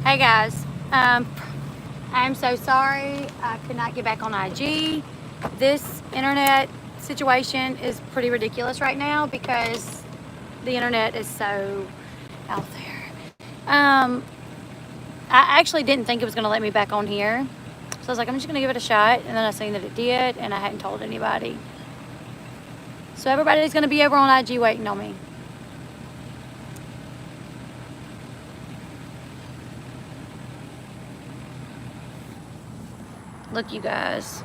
Hey guys, I'm so sorry I could not get back on IG. This internet situation is pretty ridiculous right now because the internet is so out there. I actually didn't think it was going to let me back on here. So I was like, I'm just going to give it a shot. And then I seen that it did, and I hadn't told anybody. So everybody's going to be over on IG waiting on me. Look, you guys.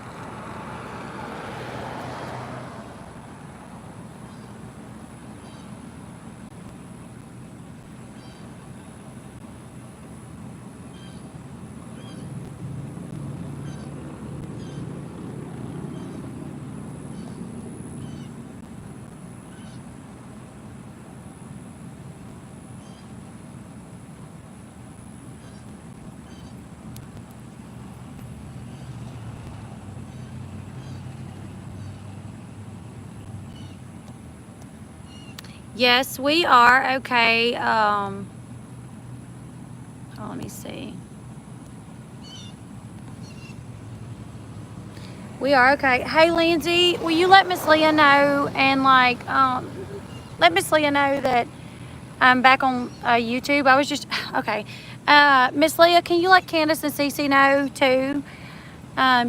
Yes, we are okay. Let me see. We are okay. Hey, Lindsay, will you let Miss Leah know and let Miss Leah know that I'm back on YouTube? I was just okay. Miss Leah, can you let Candace and Cece know too?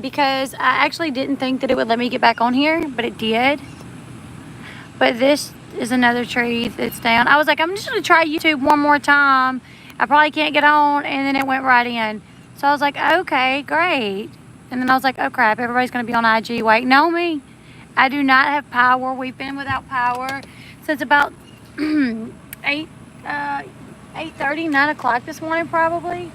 Because I actually didn't think that it would let me get back on here, but it did. But this is another tree that's down. I was like, I'm just gonna try YouTube one more time. I probably can't get on, and then it went right in. So I was like, okay, great. And then I was like, oh crap, everybody's gonna be on IG waiting on me. I do not have power. We've been without power since about 8, 8:30, 9 o'clock this morning probably.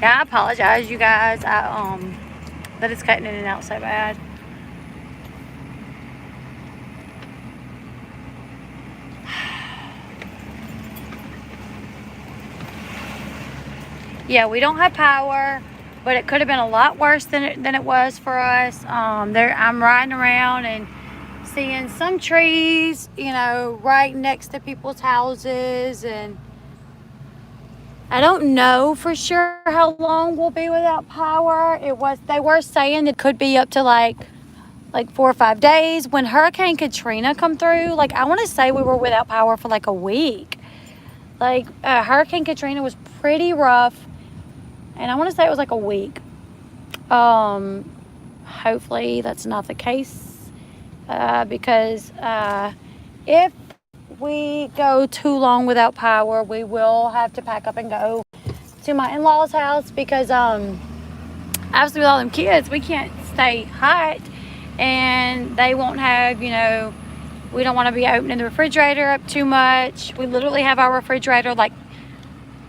Yeah, I apologize, you guys. That it's cutting in and out so bad. Yeah, we don't have power, but it could have been a lot worse than it was for us. I'm riding around and seeing some trees, right next to people's houses, and I don't know for sure how long we'll be without power. They were saying it could be up to like 4 or 5 days. When Hurricane Katrina come through, I want to say we were without power for like a week. Hurricane Katrina was pretty rough, and I want to say it was like a week. Hopefully that's not the case, because if we go too long without power, we will have to pack up and go to my in-laws' house because obviously with all them kids, we can't stay hot, and they won't have, we don't want to be opening the refrigerator up too much. We literally have our refrigerator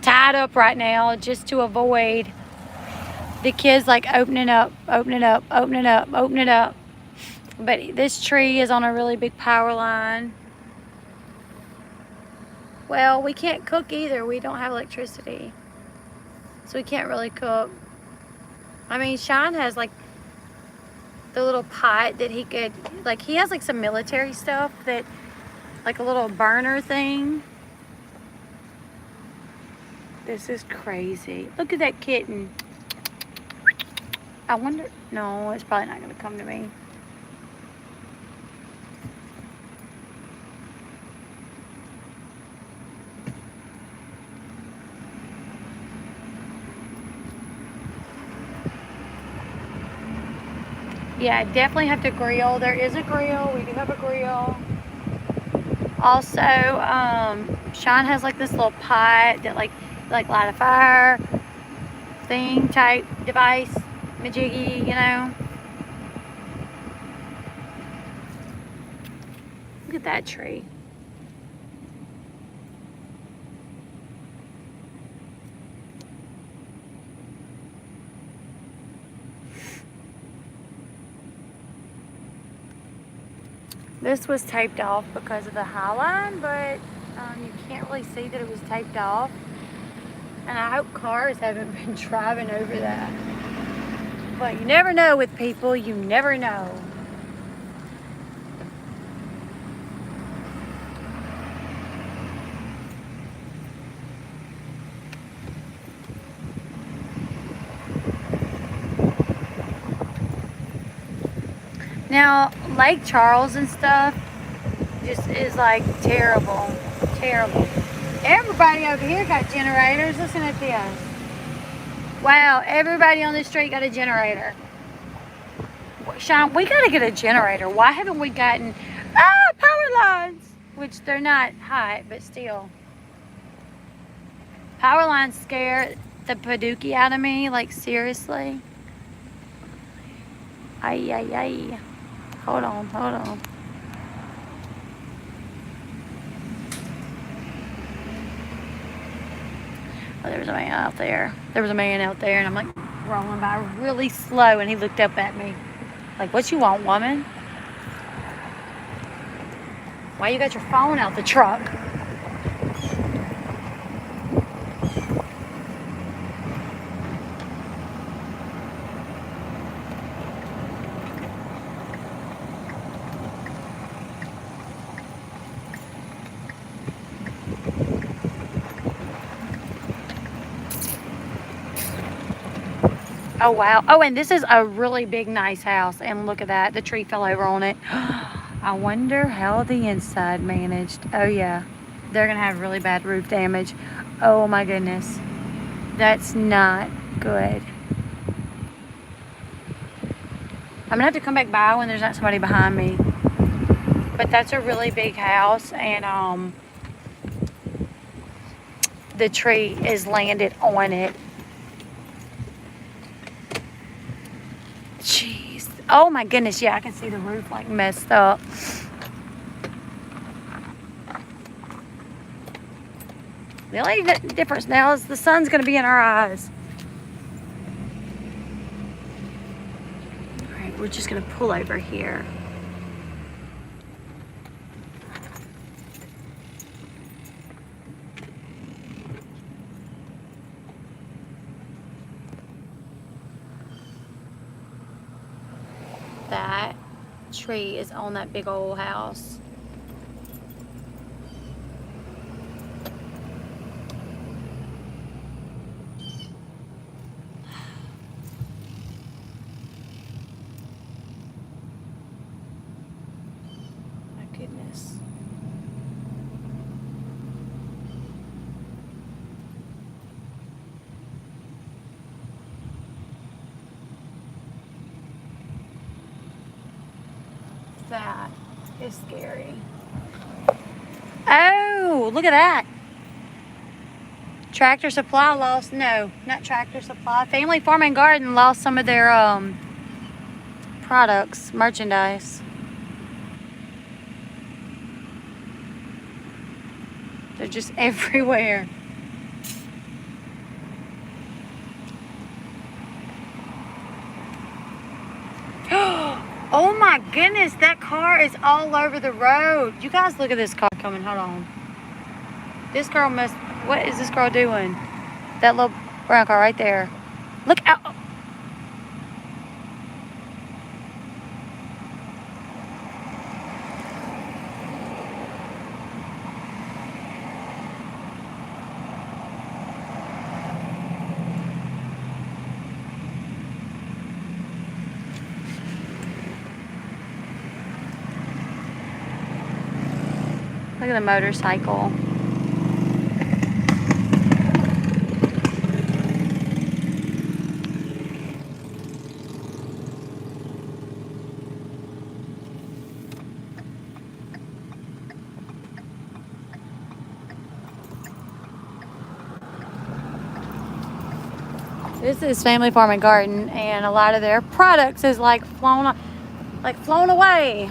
tied up right now just to avoid the kids opening up. But this tree is on a really big power line. Well, we can't cook either. We don't have electricity, so we can't really cook. I mean, Sean has the little pot that he could, he has some military stuff that, a little burner thing. This is crazy. Look at that kitten. I wonder, no, it's probably not going to come to me. Yeah, I definitely have to grill. There is a grill. We do have a grill. Also, Sean has this little pot that like light a fire thing type device, majiggy, you know. Look at that tree. This was taped off because of the high line, but you can't really see that it was taped off. And I hope cars haven't been driving over that. But you never know with people, you never know. Now, Lake Charles and stuff just is like terrible, terrible. Everybody over here got generators. Listen at this. Wow, everybody on the street got a generator. Sean, we gotta get a generator. Why haven't we gotten power lines? Which they're not hot, but still. Power lines scare the Paducah out of me, like seriously. Ay, ay, ay. Hold on, hold on. Oh, there was a man out there. There was a man out there, and I'm like rolling by really slow, and he looked up at me. Like, what you want, woman? Why you got your phone out the truck? Oh, wow. Oh, and this is a really big, nice house. And look at that. The tree fell over on it. I wonder how the inside managed. Oh, yeah. They're going to have really bad roof damage. Oh, my goodness. That's not good. I'm going to have to come back by when there's not somebody behind me. But that's a really big house. And the tree is landed on it. Jeez. Oh my goodness. Yeah, I can see the roof like messed up. The only difference now is the sun's going to be in our eyes. All right, we're just going to pull over here. That tree is on that big old house. My goodness. That is scary. Oh, look at that. Tractor Supply lost, no, not Tractor Supply. Family Farm and Garden lost some of their products, merchandise. They're just everywhere. Oh my goodness, that car is all over the road. You guys look at this car coming, hold on. This girl must, what is this girl doing? That little brown car right there. Look out. Look at the motorcycle. This is Family Farm and Garden, and a lot of their products is like flown away.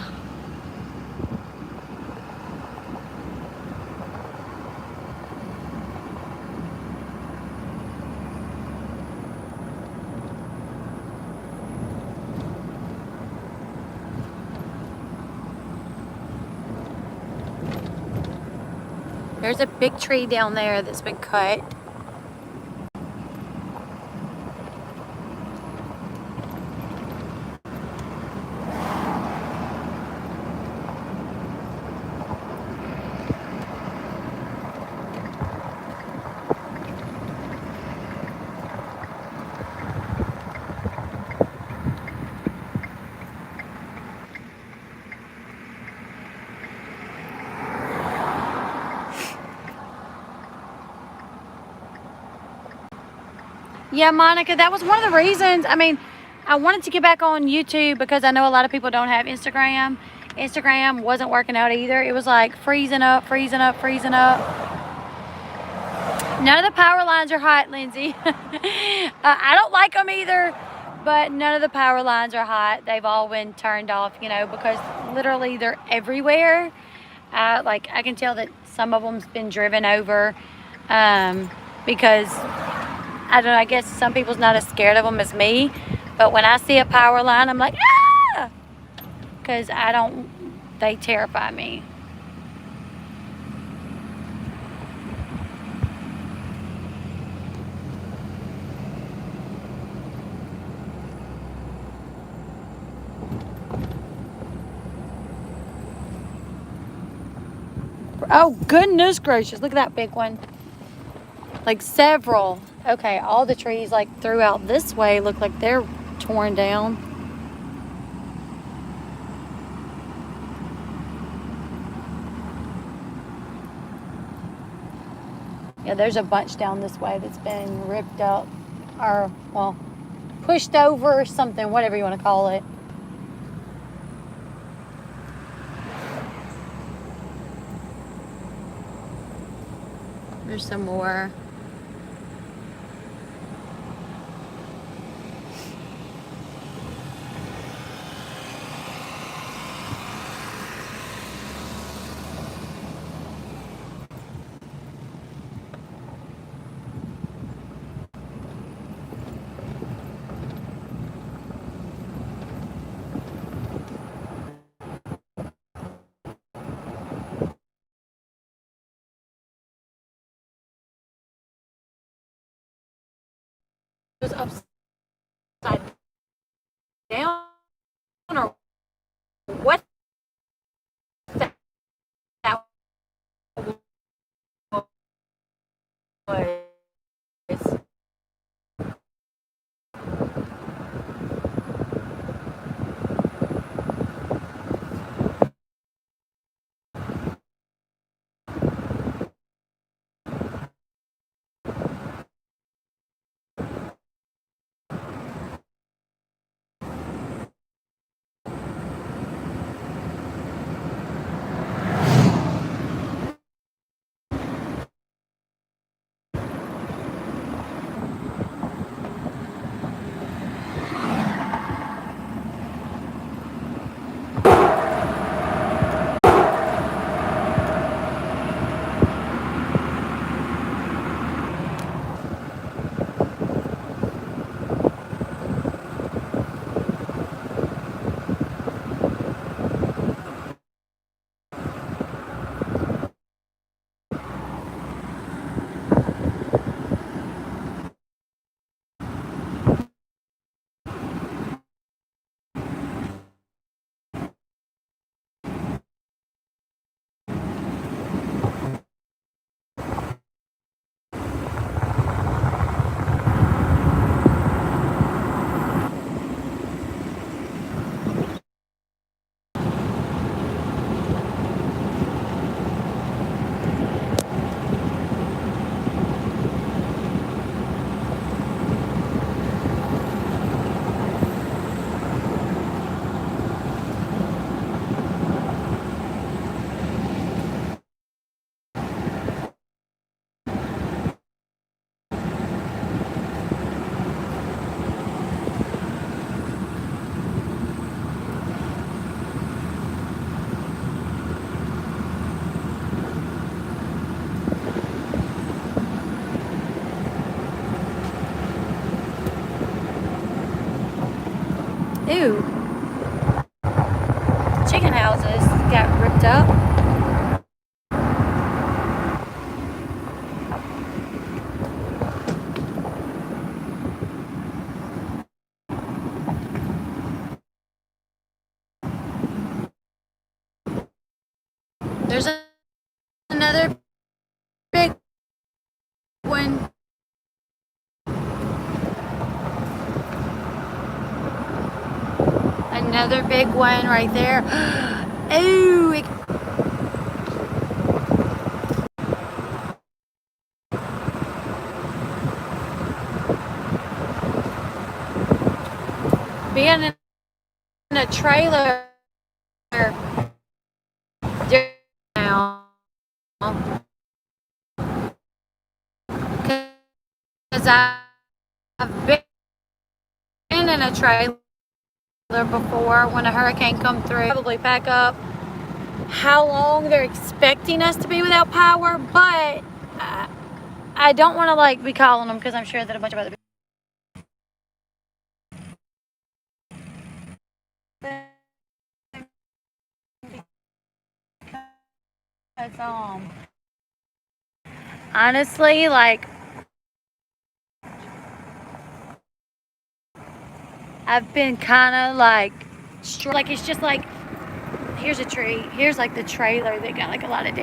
There's a big tree down there that's been cut. Yeah, Monica, that was one of the reasons. I mean, I wanted to get back on YouTube because I know a lot of people don't have Instagram. Instagram wasn't working out either. It was like freezing up, freezing up, freezing up. None of the power lines are hot, Lindsay. I don't like them either, but none of the power lines are hot. They've all been turned off, you know, because literally they're everywhere. Like I can tell that some of them's been driven over because I don't know, I guess some people's not as scared of them as me, but when I see a power line, I'm like, ah! Because they terrify me. Oh, goodness gracious, look at that big one. Like several. Okay, all the trees like throughout this way look like they're torn down. Yeah, there's a bunch down this way that's been ripped up or, well, pushed over or something, whatever you want to call it. There's some more. It was upside down or what? That was. houses got ripped up. There's another big one. Another big one right there. Ooh, being in a trailer now, because I've been in a trailer before when a hurricane come through. Probably pack up how long they're expecting us to be without power, but I don't want to like be calling them because I'm sure that a bunch of other people. Because, honestly, like, I've been kind of like it's just like, here's a tree, here's like the trailer that got like a lot of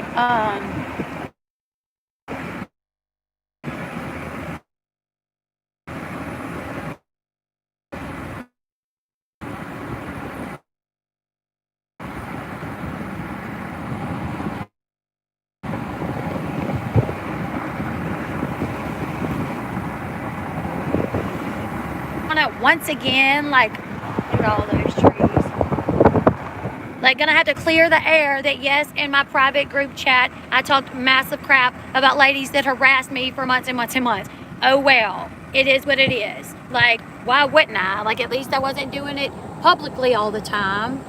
once again, like, look at all those trees. Like, gonna have to clear the air that, yes, in my private group chat, I talked massive crap about ladies that harassed me for months and months and months. Oh, well, it is what it is. Like, why wouldn't I? Like, at least I wasn't doing it publicly all the time.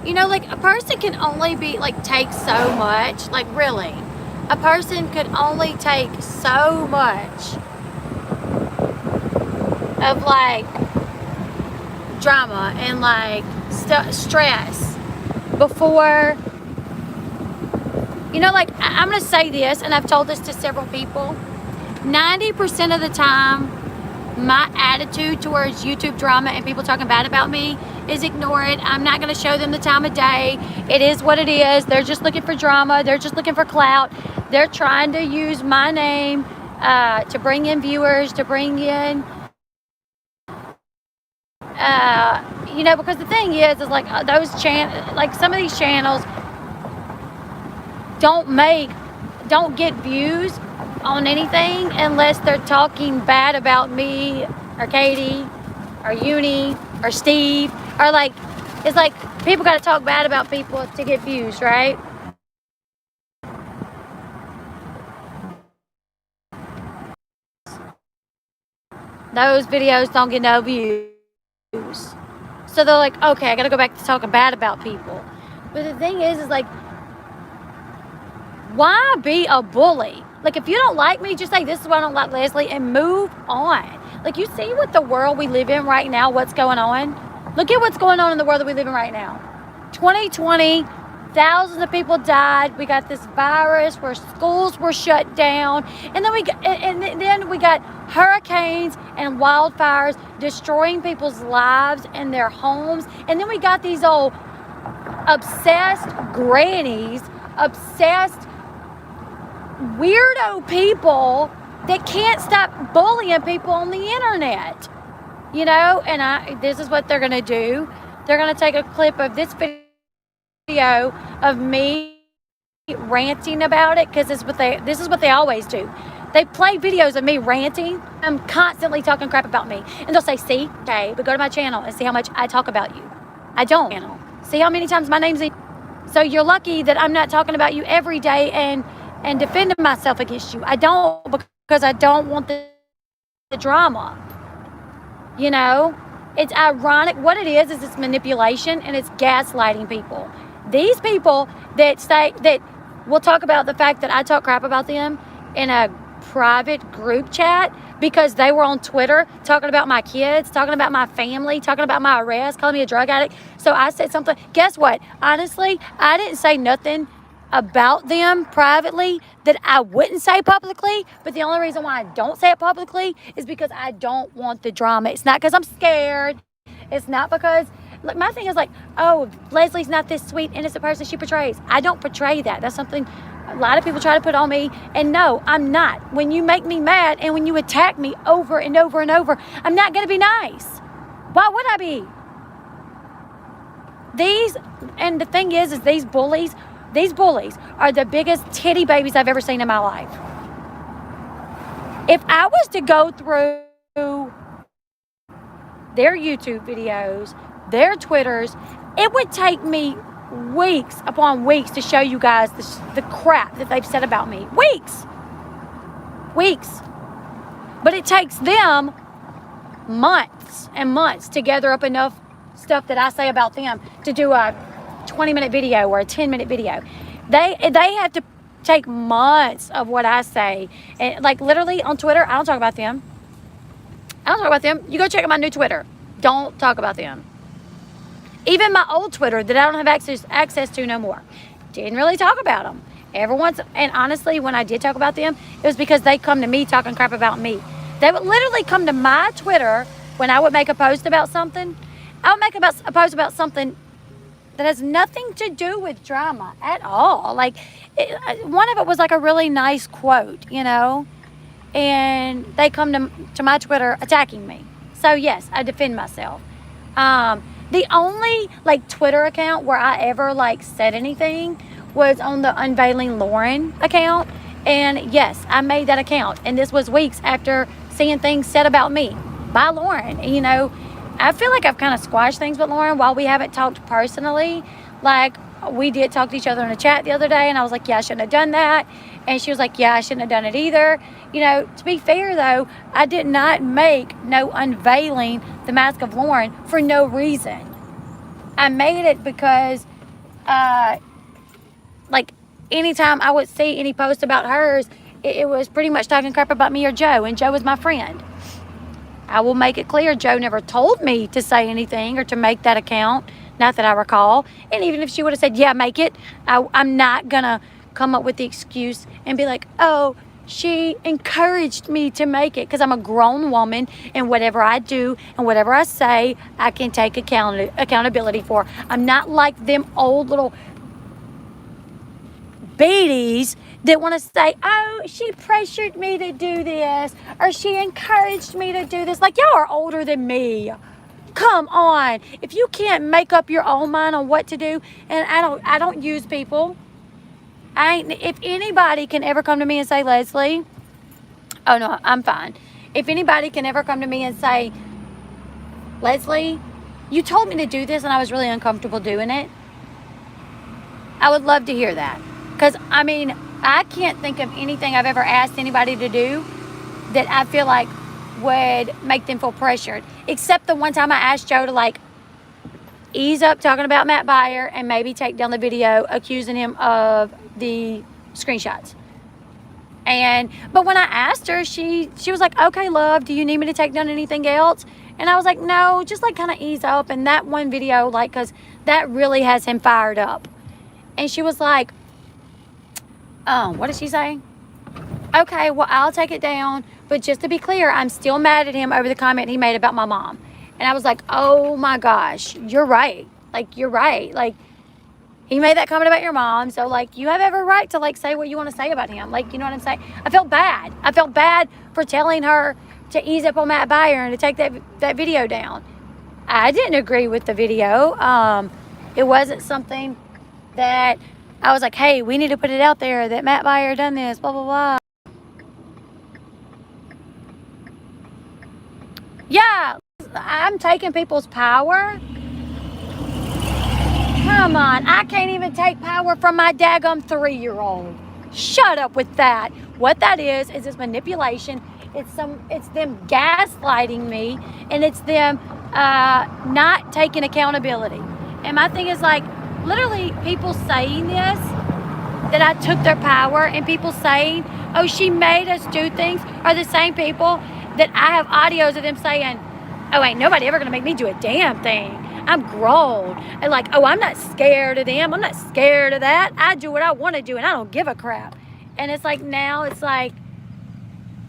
You know, like, a person can only be, like, take so much. Like, really. A person could only take so much of like drama and like stress before, you know, like, I'm gonna say this, and I've told this to several people. 90% of the time, my attitude towards YouTube drama and people talking bad about me is ignore it. I'm not gonna show them the time of day. It is what it is. They're just looking for drama. They're just looking for clout. They're trying to use my name to bring in viewers, to bring in you know, because the thing is like those like some of these channels don't get views on anything unless they're talking bad about me or Katie or Uni or Steve, or like, it's like people got to talk bad about people to get views, right? Those videos don't get no views. So they're like, okay, I gotta go back to talking bad about people. But the thing is like, why be a bully? Like, if you don't like me, just say, this is why I don't like Leslie, and move on. Like, you see what the world we live in right now, what's going on? Look at what's going on in the world that we live in right now. 2020, thousands of people died. We got this virus where schools were shut down. And then we got hurricanes and wildfires destroying people's lives and their homes. And then we got these old obsessed grannies, obsessed weirdo people that can't stop bullying people on the internet, you know. And this is what they're gonna do. They're gonna take a clip of this video of me ranting about it, because this is what they always do. They play videos of me ranting. I'm constantly talking crap about me, and they'll say, see, okay, but go to my channel and see how much I talk about you. I don't. See how many times my name's in. So you're lucky that I'm not talking about you every day and defending myself against you. I don't, because I don't want the drama. You know, it's ironic. What it is it's manipulation, and it's gaslighting people. These people that say that will talk about the fact that I talk crap about them in a private group chat because they were on Twitter talking about my kids, talking about my family, talking about my arrest, calling me a drug addict. So I said something. Guess what? Honestly, I didn't say nothing about them privately that I wouldn't say publicly, but the only reason why I don't say it publicly is because I don't want the drama. It's not because I'm scared. It's not because, look, my thing is like, oh, Leslie's not this sweet, innocent person she portrays. I don't portray that. That's something a lot of people try to put on me, and no, I'm not. When you make me mad and when you attack me over and over and over, I'm not going to be nice. Why would I be? And the thing is these bullies are the biggest titty babies I've ever seen in my life. If I was to go through their YouTube videos, their Twitters, it would take me weeks upon weeks to show you guys the crap that they've said about me. Weeks. But it takes them months and months to gather up enough stuff that I say about them to do a 20-minute video or a 10-minute video. They have to take months of what I say. And like literally on Twitter, I don't talk about them. You go check out my new Twitter. Don't talk about them. Even my old Twitter that I don't have access to no more. Didn't really talk about them. And honestly, when I did talk about them, it was because they come to me talking crap about me. They would literally come to my Twitter when I would make a post about something. I would make a post about something that has nothing to do with drama at all. Like, one of it was like a really nice quote, and they come to my Twitter attacking me. So yes, I defend myself. The only Twitter account where I ever said anything was on the Unveiling Lauren account. And yes, I made that account. And this was weeks after seeing things said about me by Lauren. I feel like I've kind of squashed things with Lauren while we haven't talked personally. We did talk to each other in a chat the other day, and I was like, yeah, I shouldn't have done that. And she was like, yeah, I shouldn't have done it either. To be fair, though, I did not make no Unveiling the Mask of Lauren for no reason. I made it because, anytime I would see any post about hers, it was pretty much talking crap about me or Joe, and Joe was my friend. I will make it clear, Joe never told me to say anything or to make that account, not that I recall. And even if she would have said, yeah, make it, I'm not going to come up with the excuse and be like, oh, she encouraged me to make it, because I'm a grown woman, and whatever I do and whatever I say, I can take accountability for. I'm not like them old little beaties that want to say, oh, she pressured me to do this, or she encouraged me to do this. Y'all are older than me. Come on. If you can't make up your own mind on what to do, and I don't use people. If anybody can ever come to me and say, Leslie, oh no, I'm fine. If anybody can ever come to me and say, Leslie, you told me to do this and I was really uncomfortable doing it, I would love to hear that. Because, I can't think of anything I've ever asked anybody to do that I feel like would make them feel pressured. Except the one time I asked Joe to ease up talking about Matt Beyer and maybe take down the video accusing him of the screenshots. But when I asked her, she was like, okay, love, do you need me to take down anything else? And I was like, no, just kind of ease up. And that one video, because that really has him fired up. And she was like, what did she say? Okay, well, I'll take it down. But just to be clear, I'm still mad at him over the comment he made about my mom. And I was like, oh my gosh, you're right. You're right. He made that comment about your mom. So, you have every right to, say what you want to say about him. You know what I'm saying? I felt bad. I felt bad for telling her to ease up on Matt Beyer and to take that video down. I didn't agree with the video. It wasn't something that I was like, hey, we need to put it out there that Matt Beyer done this, blah, blah, blah. Yeah, I'm taking people's power. Come on, I can't even take power from my daggum 3-year-old. Shut up with that. What that is this manipulation. It's them gaslighting me, and it's them not taking accountability. And my thing is literally people saying this that I took their power, and people saying, oh, she made us do things, are the same people that I have audios of them saying, oh, ain't nobody ever gonna make me do a damn thing. I'm grown. And like, oh, I'm not scared of them. I'm not scared of that. I do what I want to do, and I don't give a crap. And it's like, now it's like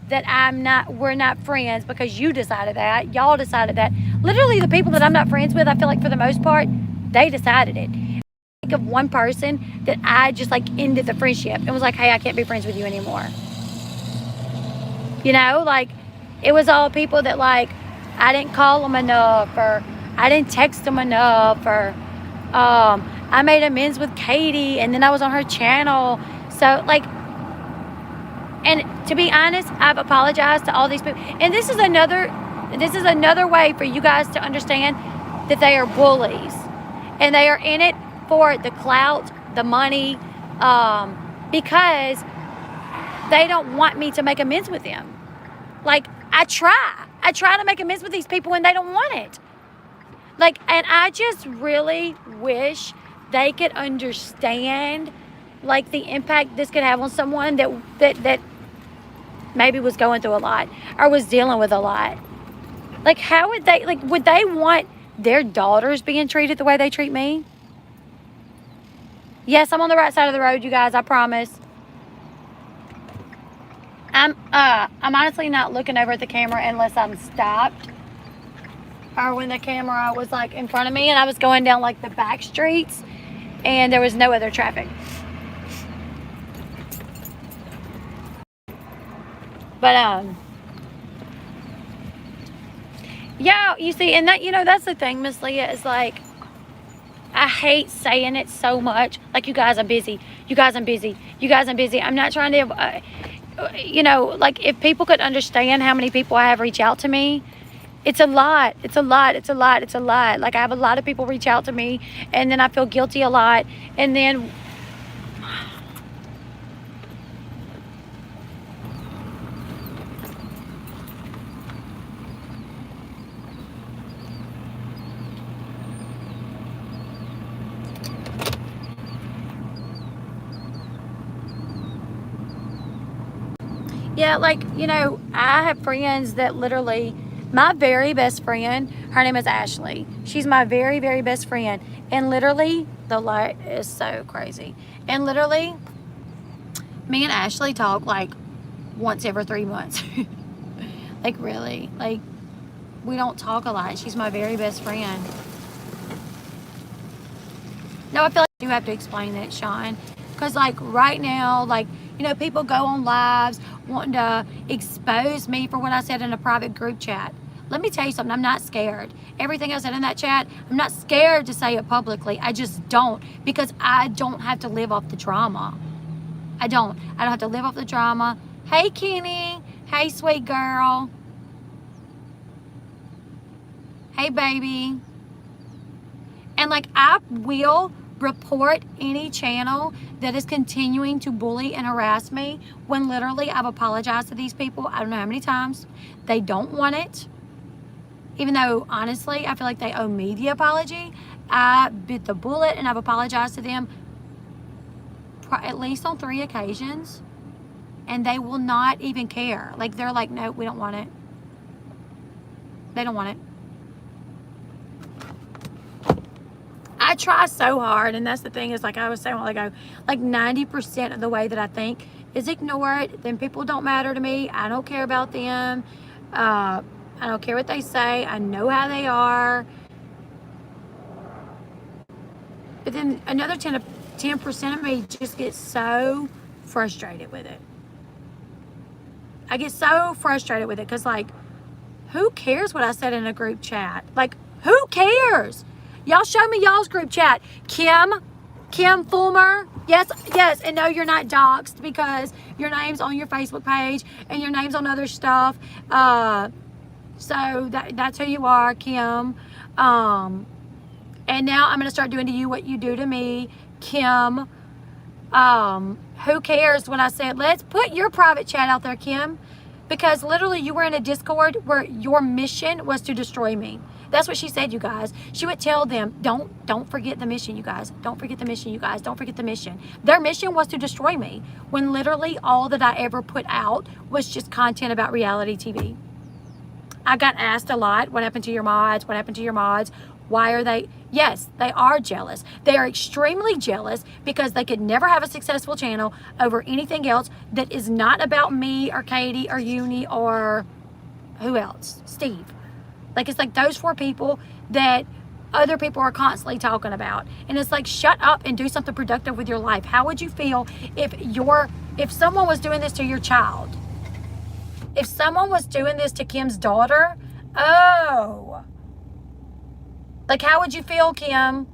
that we're not friends because you decided that. Y'all decided that. Literally, the people that I'm not friends with, I feel like for the most part, they decided it. Think of one person that I just like ended the friendship and was like, hey, I can't be friends with you anymore. You know, like, it was all people that like, I didn't call them enough, or I didn't text them enough, or I made amends with Katie and then I was on her channel. So like, and to be honest, I've apologized to all these people. And this is another way for you guys to understand that they are bullies. And they are in it for the clout, the money, because they don't want me to make amends with them. Like, I try to make amends with these people and they don't want it. Like, and I just really wish they could understand, like, the impact this could have on someone that maybe was going through a lot or was dealing with a lot. Like, how would they, like, would they want their daughters being treated the way they treat me? Yes, I'm on the right side of the road, you guys, I promise. I'm honestly not looking over at the camera unless I'm stopped, or when the camera was like in front of me and I was going down like the back streets and there was no other traffic. But yeah, you see, and that, you know, that's the thing, Miss Leah, is like, I hate saying it so much. Like, you guys, I'm busy. You guys, I'm busy. You guys, I'm busy. I'm not trying to, you know, like, if people could understand how many people I have reach out to me, it's a lot. It's a lot. It's a lot. It's a lot. Like, I have a lot of people reach out to me, and then I feel guilty a lot. And then, yeah, like, you know, I have friends that literally, my very best friend, her name is Ashley. She's my very, very best friend. And literally, the light is so crazy. And literally, me and Ashley talk like once every 3 months. Like, really. Like, we don't talk a lot. She's my very best friend. No, I feel like I do have to explain that, Sean. Because, like, right now, like, you know, people go on lives wanting to expose me for what I said in a private group chat. Let me tell you something. I'm not scared. Everything I said in that chat, I'm not scared to say it publicly. I just don't. Because I don't have to live off the drama. I don't have to live off the drama. Hey, Kenny. Hey, sweet girl. Hey, baby. And, like, I will report any channel that is continuing to bully and harass me when literally I've apologized to these people. I don't know how many times. They don't want it. Even though, honestly, I feel like they owe me the apology. I bit the bullet and I've apologized to them at least on 3 occasions. And they will not even care. Like, they're like, no, we don't want it. They don't want it. I try so hard, and that's the thing, is like I was saying a while ago, like 90% of the way that I think is ignore it. Then people don't matter to me. I don't care about them. I don't care what they say. I know how they are. But then another 10% of me just gets so frustrated with it. I get so frustrated with it because, like, who cares what I said in a group chat? Like, who cares? Y'all show me y'all's group chat. Kim Fulmer. Yes, and no, you're not doxxed because your name's on your Facebook page and your name's on other stuff. So that's who you are, Kim. And now I'm going to start doing to you what you do to me, Kim. Who cares when I said, let's put your private chat out there, Kim? Because literally you were in a Discord where your mission was to destroy me. That's what she said, you guys. She would tell them, don't forget the mission, you guys. Don't forget the mission, you guys. Don't forget the mission. Their mission was to destroy me, when literally all that I ever put out was just content about reality TV. I got asked a lot, what happened to your mods? What happened to your mods? Why are they? Yes, they are jealous. They are extremely jealous because they could never have a successful channel over anything else that is not about me or Katie or Uni or who else? Steve. Like, it's like those 4 people that other people are constantly talking about. And it's like, shut up and do something productive with your life. How would you feel if someone was doing this to your child? If someone was doing this to Kim's daughter, oh. Like, how would you feel, Kim?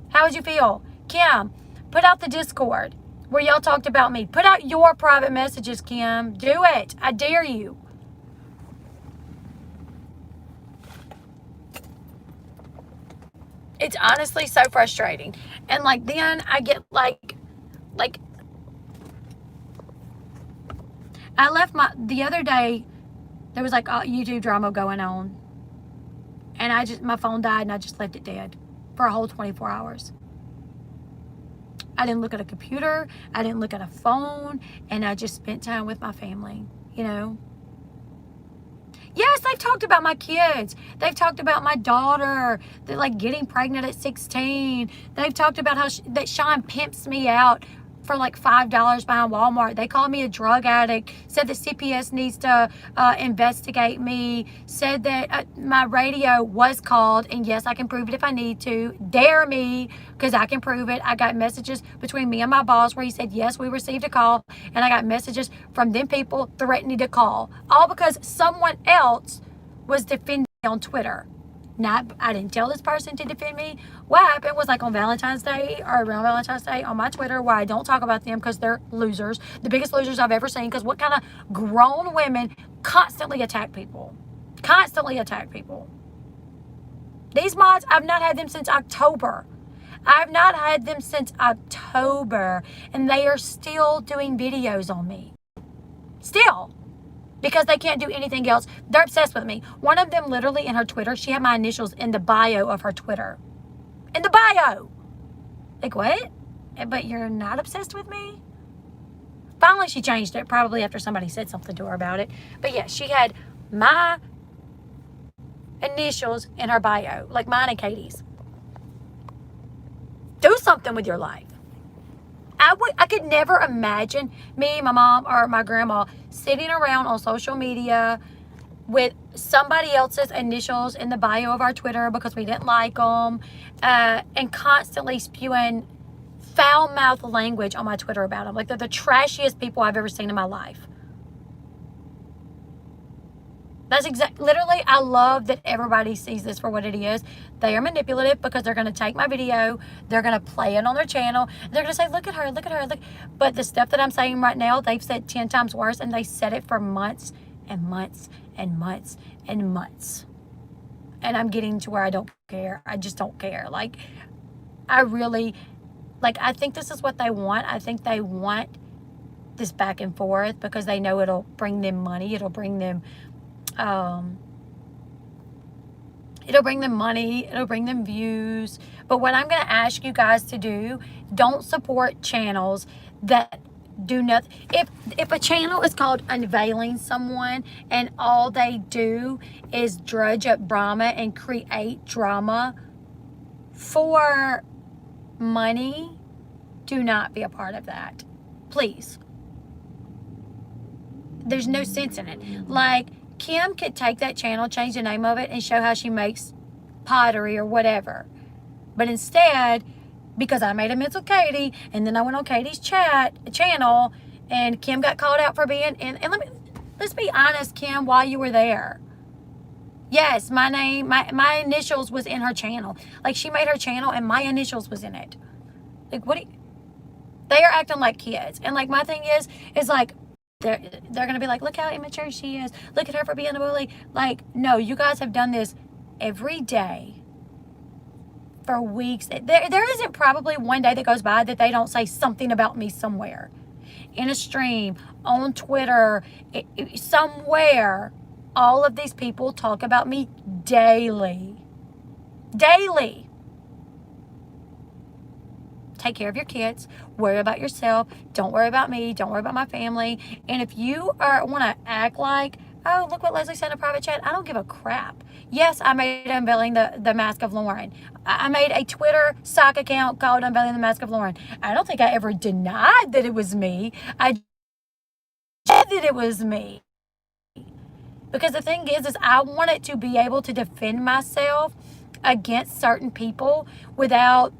How would you feel? Kim, put out the Discord where y'all talked about me. Put out your private messages, Kim. Do it. I dare you. It's honestly so frustrating. And like, then I get like I left the other day, there was like a YouTube drama going on. And my phone died and I just left it dead for a whole 24 hours. I didn't look at a computer. I didn't look at a phone. And I just spent time with my family, you know. Yes, they've talked about my kids. They've talked about my daughter, that like getting pregnant at 16. They've talked about how that Sean pimps me out for like $5 behind Walmart. They called me a drug addict, said that CPS needs to investigate me, said that my radio was called, and yes, I can prove it if I need to. Dare me, because I can prove it. I got messages between me and my boss where he said, yes, we received a call, and I got messages from them people threatening to call, all because someone else was defending me on Twitter. I didn't tell this person to defend me. What happened was like on Valentine's Day or around Valentine's Day on my Twitter, where I don't talk about them because they're losers, the biggest losers I've ever seen. Because what kind of grown women constantly attack people? Constantly attack people. These mods, I've not had them since October. I've not had them since October, and they are still doing videos on me. Still. Because they can't do anything else. They're obsessed with me. One of them, literally in her Twitter, she had my initials in the bio of her Twitter. In the bio. Like, what? But you're not obsessed with me? Finally, she changed it, probably after somebody said something to her about it. But yeah, she had my initials in her bio, like mine and Katie's. Do something with your life. I could never imagine me, my mom, or my grandma sitting around on social media with somebody else's initials in the bio of our Twitter because we didn't like them, and constantly spewing foul-mouthed language on my Twitter about them. Like, they're the trashiest people I've ever seen in my life. That's literally, I love that everybody sees this for what it is. They are manipulative because they're going to take my video, they're going to play it on their channel, they're going to say, look at her, look at her, look. But the stuff that I'm saying right now, they've said 10 times worse, and they said it for months and months and months and months. And I'm getting to where I don't care. I just don't care. Like, I really, like, I think this is what they want. I think they want this back and forth because they know it'll bring them money. It'll bring them money, it'll bring them views. But what I'm going to ask you guys to do, don't support channels that do nothing. If a channel is called Unveiling Someone and all they do is drudge up drama and create drama for money, do not be a part of that. Please. There's no sense in it. Like, Kim could take that channel, change the name of it, and show how she makes pottery or whatever. But instead, because I made a mental Katie, and then I went on Katie's channel, and Kim got called out for being, and let's be honest, Kim, while you were there. Yes, my name, my initials was in her channel. Like, she made her channel, and my initials was in it. Like, they are acting like kids. And, like, my thing is like, they're going to be like, look how immature she is. Look at her for being a bully. Like, no, you guys have done this every day for weeks. There isn't probably one day that goes by that they don't say something about me somewhere. In a stream, on Twitter, somewhere. all of these people talk about me daily. Daily. Take care of your kids. Worry about yourself. Don't worry about me. Don't worry about my family. And if you want to act like, oh, look what Leslie said in a private chat, I don't give a crap. Yes, I made Unveiling the Mask of Lauren. I made a Twitter stock account called Unveiling the Mask of Lauren. I don't think I ever denied that it was me. I said that it was me. Because the thing is I wanted to be able to defend myself against certain people without...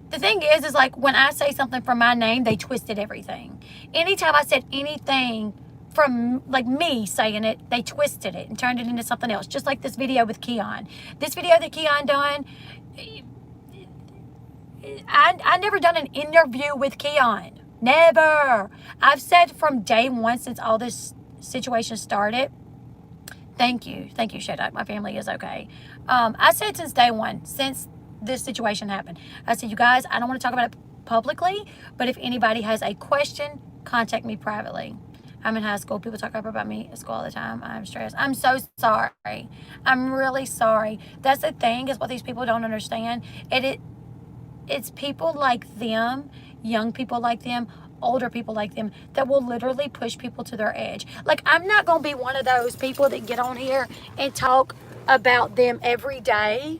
The thing is like when I say something from my name, they twisted everything. Anytime I said anything from like me saying it, they twisted it and turned it into something else. Just like this video with Keon. This video that Keon done, I never done an interview with Keon. Never. I've said from day one since all this situation started, thank you, Shadow. My family is okay. I said since day one, since this situation happened, I said, you guys, I don't want to talk about it publicly, but if anybody has a question, contact me privately. I'm in high school. People talk about me at school all the time. I'm stressed. I'm so sorry. I'm really sorry. That's the thing, is what these people don't understand. It's people like them, young people like them, older people like them, that will literally push people to their edge. Like, I'm not going to be one of those people that get on here and talk about them every day,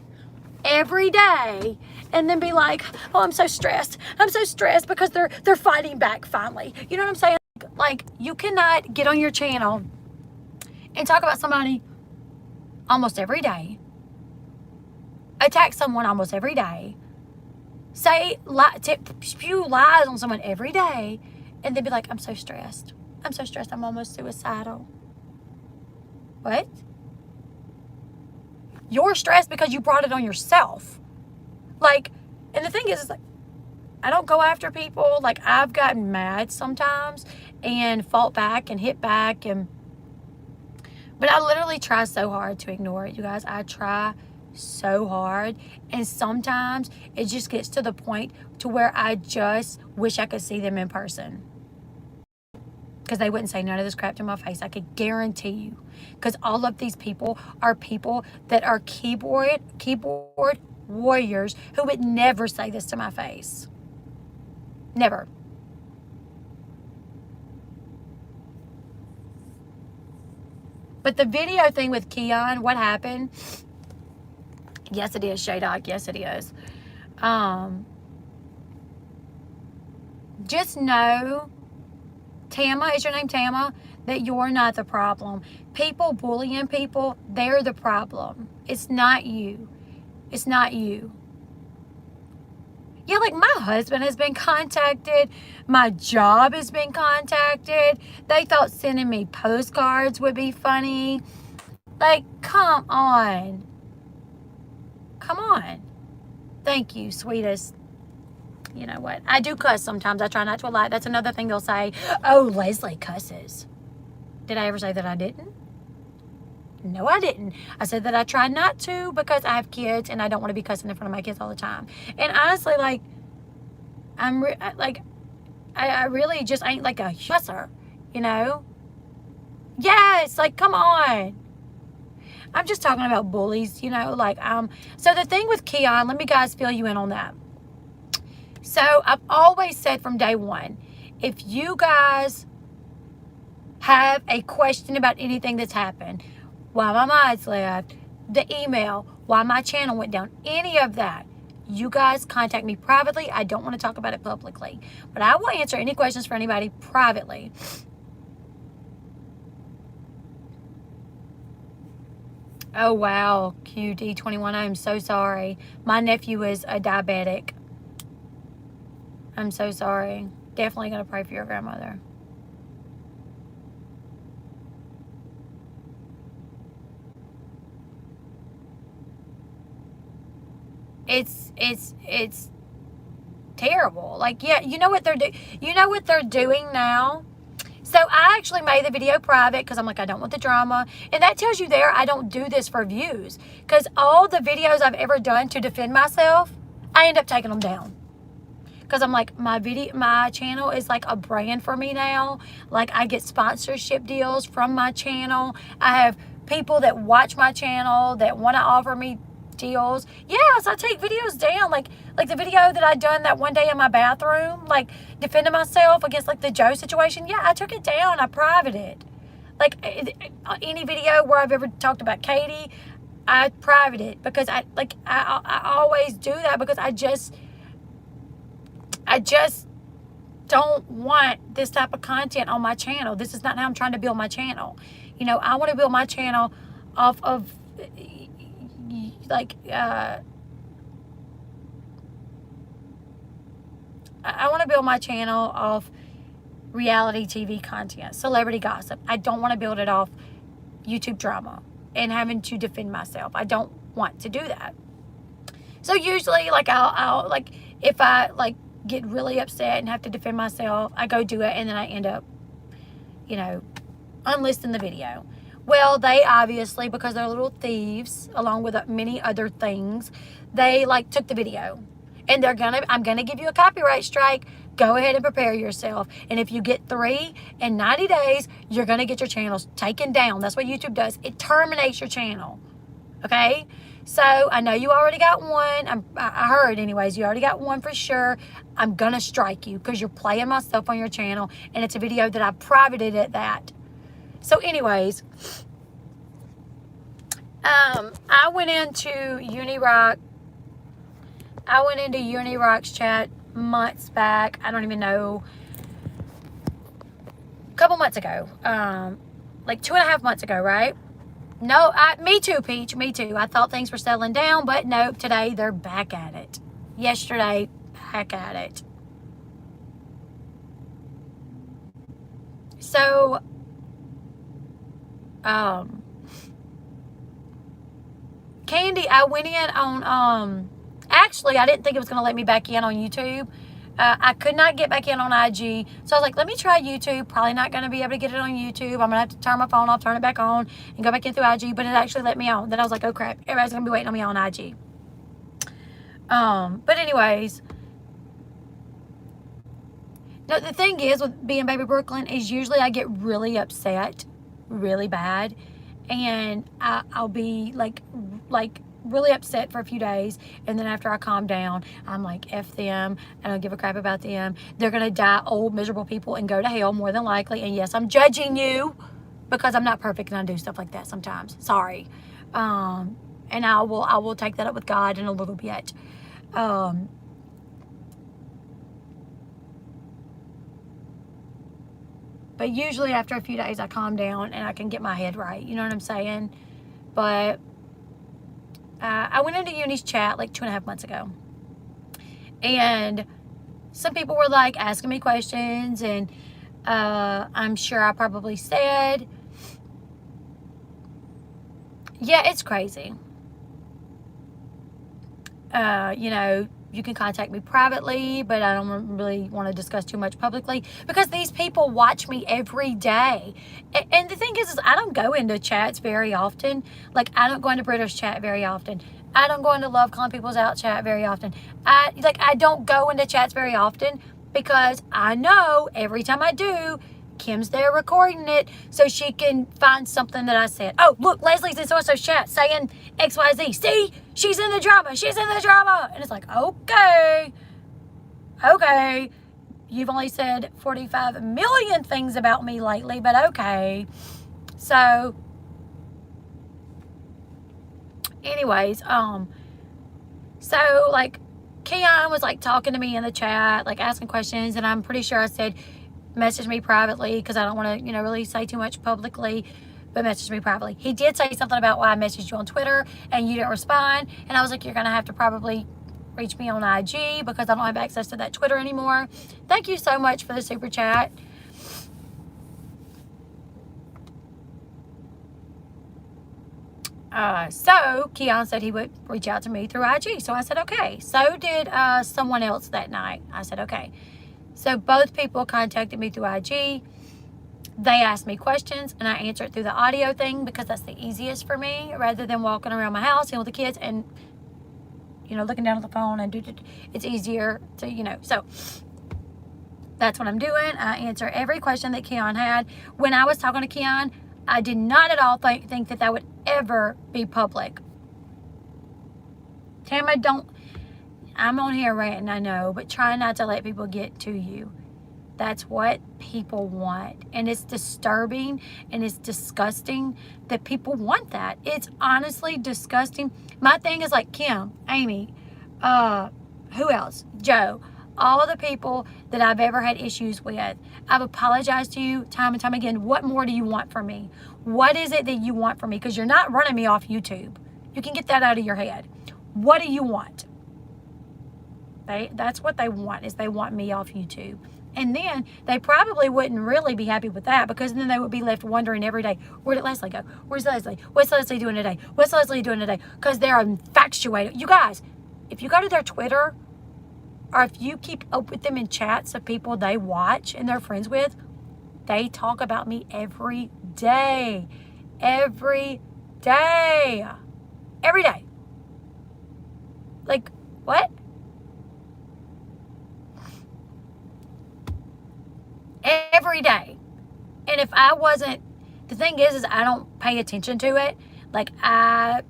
and then be like, oh, I'm so stressed because they're fighting back finally. You know what I'm saying? Like, you cannot get on your channel and talk about somebody almost every day, attack someone almost every day, spew lies on someone every day, and then be like, I'm so stressed, I'm almost suicidal. What? You're stressed because you brought it on yourself. Like, and the thing is like, I don't go after people. Like, I've gotten mad sometimes and fought back and hit back, but I literally try so hard to ignore it, you guys. I try so hard, and sometimes it just gets to the point to where I just wish I could see them in person, because they wouldn't say none of this crap to my face. I could guarantee you, because all of these people are people that are keyboard warriors who would never say this to my face. Never. But the video thing with Keon, what happened? Yes, it is, Shaydog. Yes, it is. Just know, Tama, is your name Tama? That you're not the problem. People bullying people, they're the problem. It's not you. It's not you. Yeah, like, my husband has been contacted. My job has been contacted. They thought sending me postcards would be funny. Like, come on. Come on. Thank you, sweetest. You know what? I do cuss sometimes. I try not to a lot. That's another thing they'll say. Oh, Leslie cusses. Did I ever say that I didn't? No, I didn't. I said that I try not to because I have kids and I don't want to be cussing in front of my kids all the time. And honestly, like, I really just ain't like a cusser, you know? Yes, like, come on. I'm just talking about bullies, you know, like, so the thing with Keon, let me guys fill you in on that. So I've always said from day one, if you guys have a question about anything that's happened, why my mods left, the email, why my channel went down, any of that, you guys contact me privately. I don't want to talk about it publicly, but I will answer any questions for anybody privately. Oh, wow, QD21, I am so sorry. My nephew is a diabetic. I'm so sorry. Definitely going to pray for your grandmother. It's terrible. Like, yeah, you know what they're doing now? So I actually made the video private because I'm like, I don't want the drama. And that tells you there, I don't do this for views. Because all the videos I've ever done to defend myself, I end up taking them down. because I'm like, my channel is like a brand for me now. Like, I get sponsorship deals from my channel. I have people that watch my channel that want to offer me deals. Yes, I take videos down, like the video that I done that one day in my bathroom, like defending myself against like the Joe situation. Yeah, I took it down. I privated it. Like any video where I've ever talked about Katie, I private it, because I always do that, because I just don't want this type of content on my channel. This is not how I'm trying to build my channel. You know, I want to build my channel off of like I want to build my channel off reality TV content, celebrity gossip. I don't want to build it off YouTube drama and having to defend myself. I don't want to do that. So usually, like, I'll like, if I like get really upset and have to defend myself, I go do it, and then I end up, you know, unlisting the video. Well, they obviously, because they're little thieves, along with many other things, they like took the video, and I'm gonna give you a copyright strike. Go ahead and prepare yourself. And if you get 3 in 90 days, you're gonna get your channels taken down. That's what YouTube does. It terminates your channel. Okay? So I know you already got one. I heard anyways, you already got one for sure. I'm gonna strike you because you're playing my stuff on your channel, and it's a video that I privated at that. So anyways, I went into Unirock. I went into Unirock's chat months back. I don't even know. A couple months ago. Like 2.5 months ago, right? No, me too, Peach. Me too. I thought things were settling down, but nope. Today, they're back at it. Yesterday, back at it. So, Candy, I went in on, actually, I didn't think it was going to let me back in on YouTube. I could not get back in on IG. So I was like, let me try YouTube. Probably not going to be able to get it on YouTube. I'm going to have to turn my phone off, turn it back on, and go back in through IG. But it actually let me on. Then I was like, oh crap, everybody's going to be waiting on me on IG. But anyways, no, the thing is with being Baby Brooklyn is usually I get really upset, really bad. And I'll be like really upset for a few days, and then after I calm down, I'm like, F them, I don't give a crap about them. They're gonna die old, miserable people and go to hell more than likely. And yes, I'm judging you because I'm not perfect and I do stuff like that sometimes. Sorry. And I will take that up with God in a little bit. But usually after a few days I calm down and I can get my head right. You know what I'm saying? But I went into Uni's chat like 2.5 months ago, and some people were like asking me questions, and I'm sure I probably said, yeah, it's crazy. You know, you can contact me privately, but I don't really want to discuss too much publicly because these people watch me every day. And the thing is I don't go into chats very often. Like, I don't go into British chat very often. I don't go into Love Calling People's Out chat very often. I don't go into chats very often because I know every time I do, Kim's there recording it so she can find something that I said. Oh, look, Leslie's in so-and-so's chat saying XYZ. See? She's in the drama. She's in the drama. And it's like, okay. Okay. You've only said 45 million things about me lately, but okay. So, anyways, so, like, Keon was, like, talking to me in the chat, like, asking questions, and I'm pretty sure I said, message me privately because I don't want to, you know, really say too much publicly, but message me privately. He did say something about why I messaged you on Twitter and you didn't respond, and I was like, you're going to have to probably reach me on IG because I don't have access to that Twitter anymore. Thank you so much for the super chat. So Keon said he would reach out to me through IG, so I said okay. So did someone else that night. I said okay. So both people contacted me through IG. They asked me questions, and I answered through the audio thing because that's the easiest for me, rather than walking around my house and with the kids and, looking down at the phone and it's easier to, so that's what I'm doing. I answer every question that Keon had. When I was talking to Keon, I did not at all think that would ever be public. Tamara, I'm on here ranting, I know, but try not to let people get to you. That's what people want. And it's disturbing and it's disgusting that people want that. It's honestly disgusting. My thing is like Kim, Amy, who else? Joe. All the people that I've ever had issues with. I've apologized to you time and time again. What more do you want from me? What is it that you want from me? Because you're not running me off YouTube. You can get that out of your head. What do you want? That's what they want, is they want me off YouTube. And then they probably wouldn't really be happy with that, because then they would be left wondering every day, where did Leslie go? Where's Leslie? What's Leslie doing today? What's Leslie doing today? Because they're infatuated. You guys, if you go to their Twitter, or if you keep up with them in chats of people they watch and they're friends with, they talk about me every day. Every day. Every day. Like, what? Every day. And if I wasn't, the thing is I don't pay attention to it. Like, I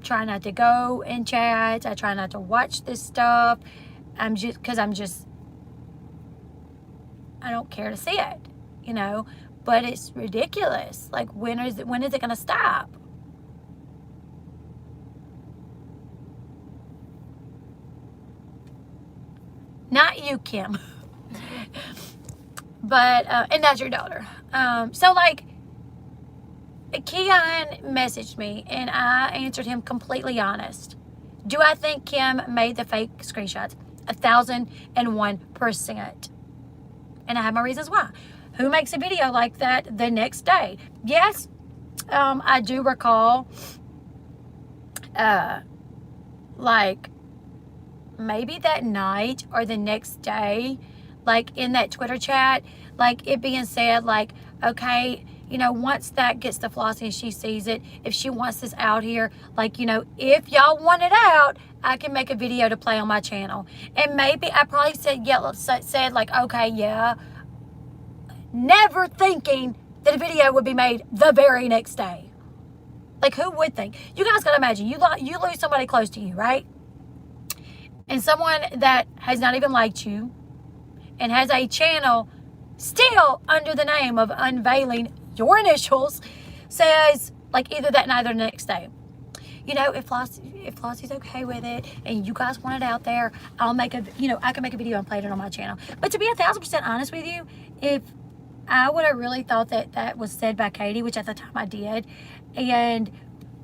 try not to go in chats. I try not to watch this stuff. I don't care to see it, but it's ridiculous. Like, when is it going to stop? Not you, Kim. But, and that's your daughter. So, like, Keon messaged me, and I answered him completely honest. Do I think Kim made the fake screenshots? 1,001%. And I have my reasons why. Who makes a video like that the next day? Yes, I do recall, like, maybe that night or the next day, like, in that Twitter chat, like, it being said, like, okay, once that gets to Flossie and she sees it, if she wants this out here, like, if y'all want it out, I can make a video to play on my channel. And maybe I probably said like, okay, yeah. Never thinking that a video would be made the very next day. Like, who would think? You guys gotta imagine, you lose somebody close to you, right? And someone that has not even liked you and has a channel still under the name of Unveiling Your Initials says, like, either that night or the next day, if Flossie's okay with it and you guys want it out there, I'll make I can make a video and play it on my channel. But to be 1,000% honest with you, if I would have really thought that was said by Katie, which at the time I did, and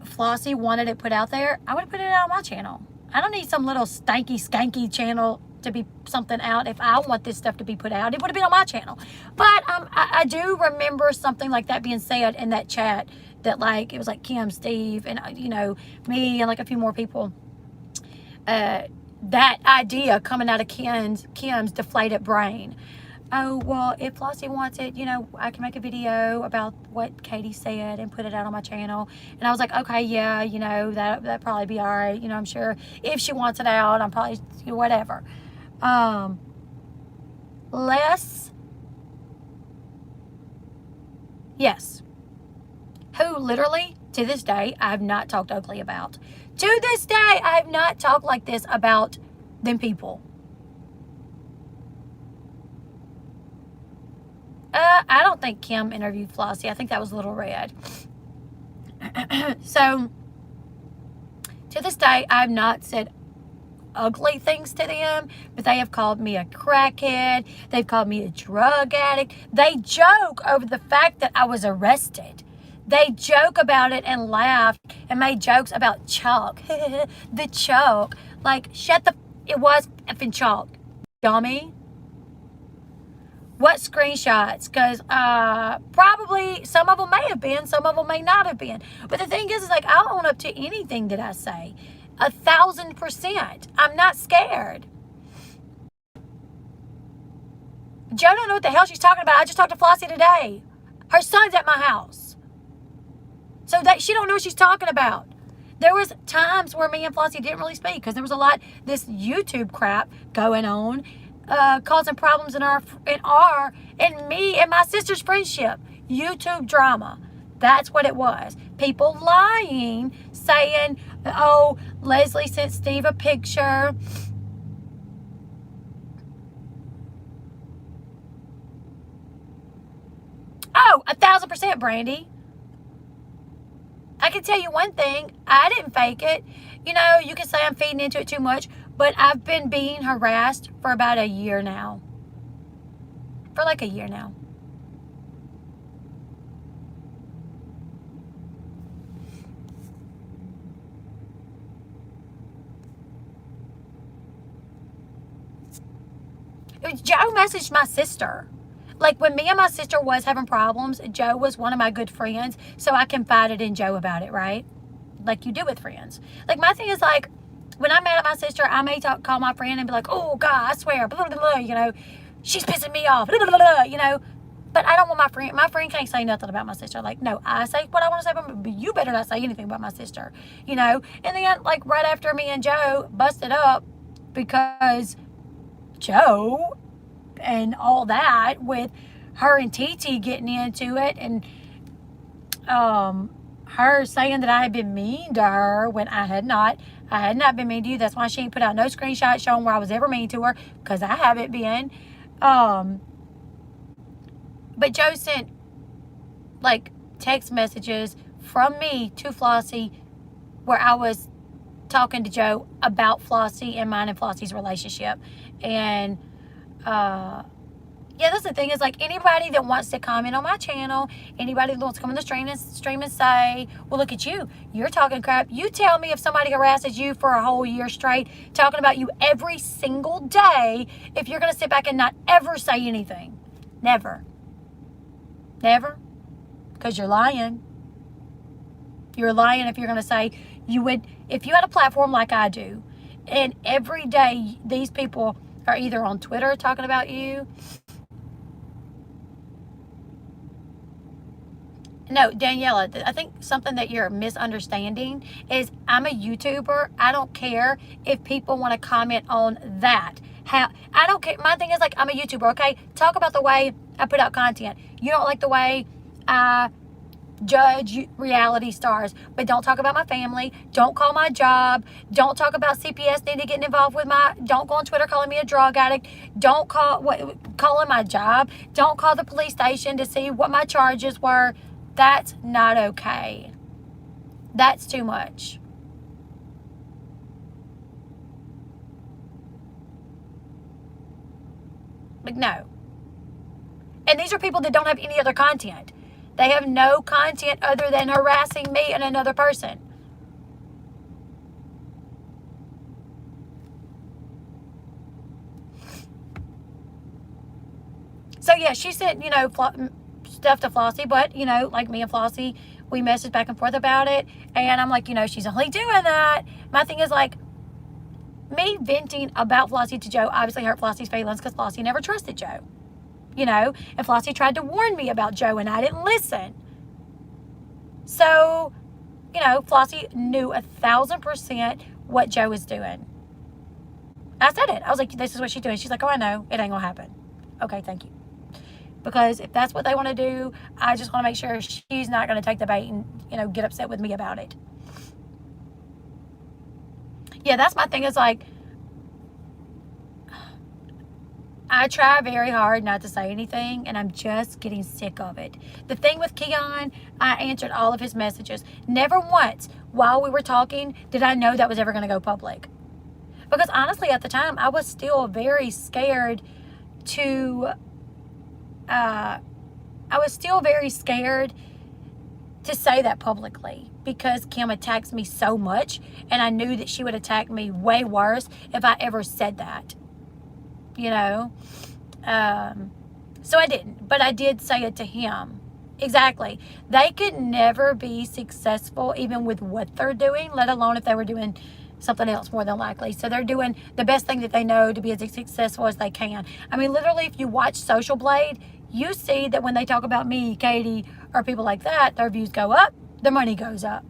Flossie wanted it put out there, I would have put it out on my channel. I don't need some little stanky, skanky channel to be something out. If I want this stuff to be put out, it would have been on my channel. But I do remember something like that being said in that chat, that, like, it was like Kim, Steve, and me, and like a few more people. That idea coming out of Kim's deflated brain. Oh, well, if Flossie wants it, I can make a video about what Katie said and put it out on my channel. And I was like, okay, yeah, that'd probably be all right. I'm sure if she wants it out, I'm probably, whatever. Yes. Who literally, to this day, I have not talked ugly about. To this day, I have not talked like this about them people. I don't think Kim interviewed Flossie. I think that was Little Red. So, to this day, I have not said ugly things to them, but they have called me a crackhead. They've called me a drug addict. They joke over the fact that I was arrested. They joke about it and laugh and made jokes about chalk. The chalk. Like, it was effing chalk. Dummy. What screenshots? Because probably some of them may have been, some of them may not have been. But the thing is like, I'll own up to anything that I say. 1,000%. I'm not scared. Joe don't know what the hell she's talking about. I just talked to Flossie today. Her son's at my house. So that she don't know what she's talking about. there was times where me and Flossie didn't really speak because there was a lot this YouTube crap going on, causing problems in me and my sister's friendship. YouTube drama. That's what it was. People lying, saying, oh, Leslie sent Steve a picture. Oh, 1,000%, Brandy. I can tell you one thing. I didn't fake it. You know, you can say I'm feeding into it too much, but I've been being harassed for about a year now. For like a year now. Joe messaged my sister. Like, when me and my sister was having problems, Joe was one of my good friends, so I confided in Joe about it, right? Like you do with friends. Like, my thing is, like, when I'm mad at my sister, I may call my friend and be like, oh, God, I swear, blah, blah, blah, you know, she's pissing me off, blah, blah, blah, blah, you know. But I don't want my friend can't say nothing about my sister. Like, no, I say what I want to say about but you better not say anything about my sister, you know. And then, like, right after me and Joe busted up because Joe and all that with her and TT getting into it and her saying that I had been mean to her when I had not. I had not been mean to you. That's why she ain't put out no screenshot showing where I was ever mean to her, because I haven't been. But Joe sent like text messages from me to Flossie where I was talking to Joe about Flossie and mine and Flossie's relationship. And yeah, that's the thing, is like anybody that wants to comment on my channel, anybody that wants to come on the stream and say, well, look at you, you're talking crap. You tell me if somebody harasses you for a whole year straight, talking about you every single day, if you're going to sit back and not ever say anything. Never. Never. Because you're lying. You're lying if you're going to say you would, if you had a platform like I do, and every day these people are either on Twitter talking about you. No, Daniela, I think something that you're misunderstanding is I'm a YouTuber. I don't care if people want to comment on that. I don't care. My thing is, like, I'm a YouTuber, okay? Talk about the way I put out content. You don't like the way I judge reality stars, but don't talk about my family. Don't call my job. Don't talk about CPS need to get involved with don't go on Twitter calling me a drug addict. Don't calling my job. Don't call the police station to see what my charges were. That's not okay. That's too much. Like, no. And these are people that don't have any other content. They have no content other than harassing me and another person. So, yeah, she sent, you know, stuff to Flossie, but, you know, like me and Flossie, we messaged back and forth about it. And I'm like, you know, she's only doing that. My thing is, like, me venting about Flossie to Joe obviously hurt Flossie's feelings because Flossie never trusted Joe. You know, and Flossie tried to warn me about Joe and I didn't listen. So, you know, Flossie knew 1,000% what Joe was doing. I said it. I was like, this is what she's doing. She's like, oh, I know. It ain't going to happen. Okay, thank you. Because if that's what they want to do, I just want to make sure she's not going to take the bait and, you know, get upset with me about it. Yeah, that's my thing. Is like, I try very hard not to say anything, and I'm just getting sick of it. The thing with Keon, I answered all of his messages. Never once while we were talking did I know that was ever going to go public. Because honestly, at the time, I was still very scared to... I was still very scared to say that publicly because Kim attacks me so much, and I knew that she would attack me way worse if I ever said that. You know, so I didn't, but I did say it to him. Exactly. They could never be successful even with what they're doing, let alone if they were doing something else, more than likely. So they're doing the best thing that they know to be as successful as they can. I mean, literally, if you watch Social Blade, you see that when they talk about me, Katie, or people like that, their views go up, their money goes up.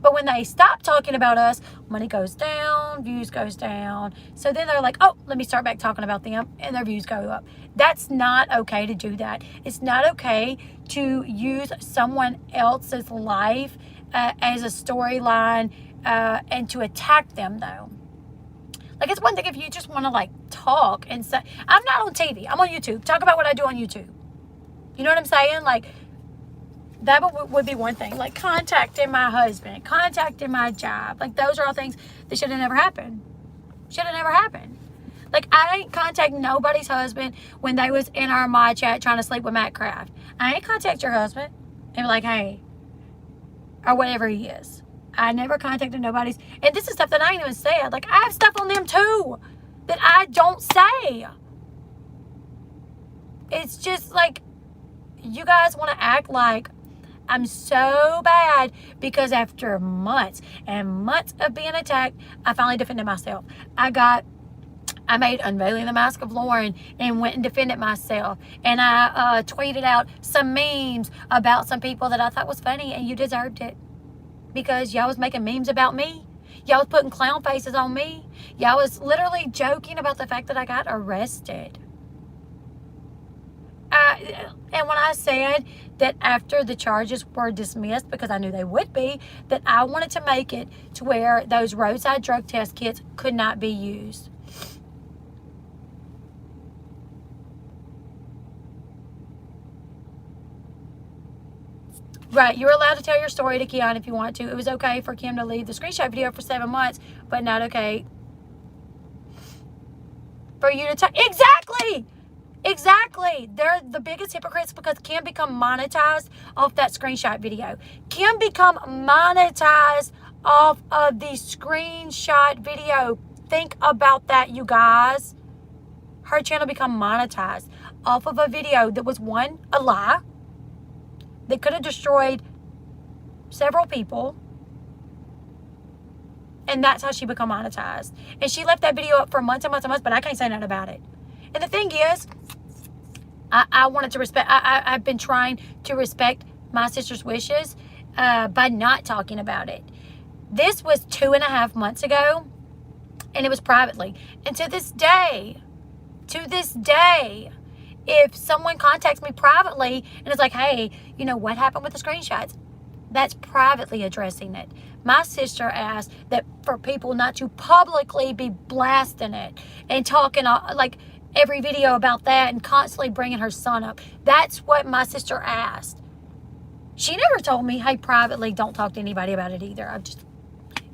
But when they stop talking about us, money goes down, views goes down. So then they're like, oh, let me start back talking about them, and their views go up. That's not okay to do that. It's not okay to use someone else's life as a storyline and to attack them, though. Like, it's one thing if you just want to, like, talk and say, I'm not on TV. I'm on YouTube. Talk about what I do on YouTube. You know what I'm saying? Like, that would be one thing. Like, contacting my husband, contacting my job. Like, those are all things that should have never happened. Should have never happened. Like, I ain't contact nobody's husband when they was in our mod chat trying to sleep with Matt Kraft. I ain't contact your husband and be like, hey, or whatever he is. I never contacted nobody's. And this is stuff that I ain't even said. Like, I have stuff on them too that I don't say. It's just like, you guys want to act like I'm so bad because after months and months of being attacked, I finally defended myself. I made Unveiling the Mask of Lauren and went and defended myself. And I tweeted out some memes about some people that I thought was funny, and you deserved it. Because y'all was making memes about me. Y'all was putting clown faces on me. Y'all was literally joking about the fact that I got arrested. And when I said that after the charges were dismissed, because I knew they would be, that I wanted to make it to where those roadside drug test kits could not be used. Right, you're allowed to tell your story to Keon if you want to. It was okay for Kim to leave the screenshot video for 7 months, but not okay for you to tell. Exactly! Exactly. They're the biggest hypocrites because Kim become monetized off that screenshot video. Kim become monetized off of the screenshot video. Think about that, you guys. Her channel become monetized off of a video that was, one, a lie. They could have destroyed several people. And that's how she become monetized. And she left that video up for months and months and months, but I can't say nothing about it. And the thing is, I wanted to respect, I've been trying to respect my sister's wishes by not talking about it. This was 2.5 months ago, and it was privately. And to this day, if someone contacts me privately and is like, hey, you know, what happened with the screenshots? That's privately addressing it. My sister asked that for people not to publicly be blasting it and talking like every video about that and constantly bringing her son up. That's what my sister asked. She never told me, hey, privately, don't talk to anybody about it either. You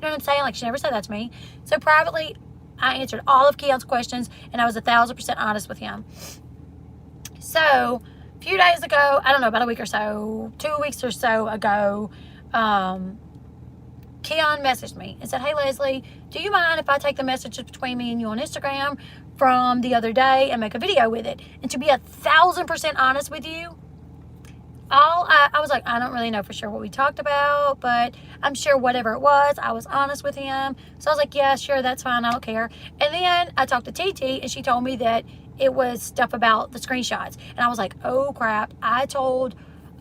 know what I'm saying? Like, she never said that to me. So privately, I answered all of Keon's questions, and I was 1,000% honest with him. So, a few days ago, I don't know, about a week or so, 2 weeks or so ago, Keon messaged me and said, hey, Leslie, do you mind if I take the messages between me and you on Instagram from the other day and make a video with it? And to be 1,000% honest with you, I was like, I don't really know for sure what we talked about, but I'm sure whatever it was, I was honest with him. So I was like, yeah, sure, that's fine, I don't care. And then I talked to TT, and she told me that it was stuff about the screenshots. And I was like, oh crap, I told,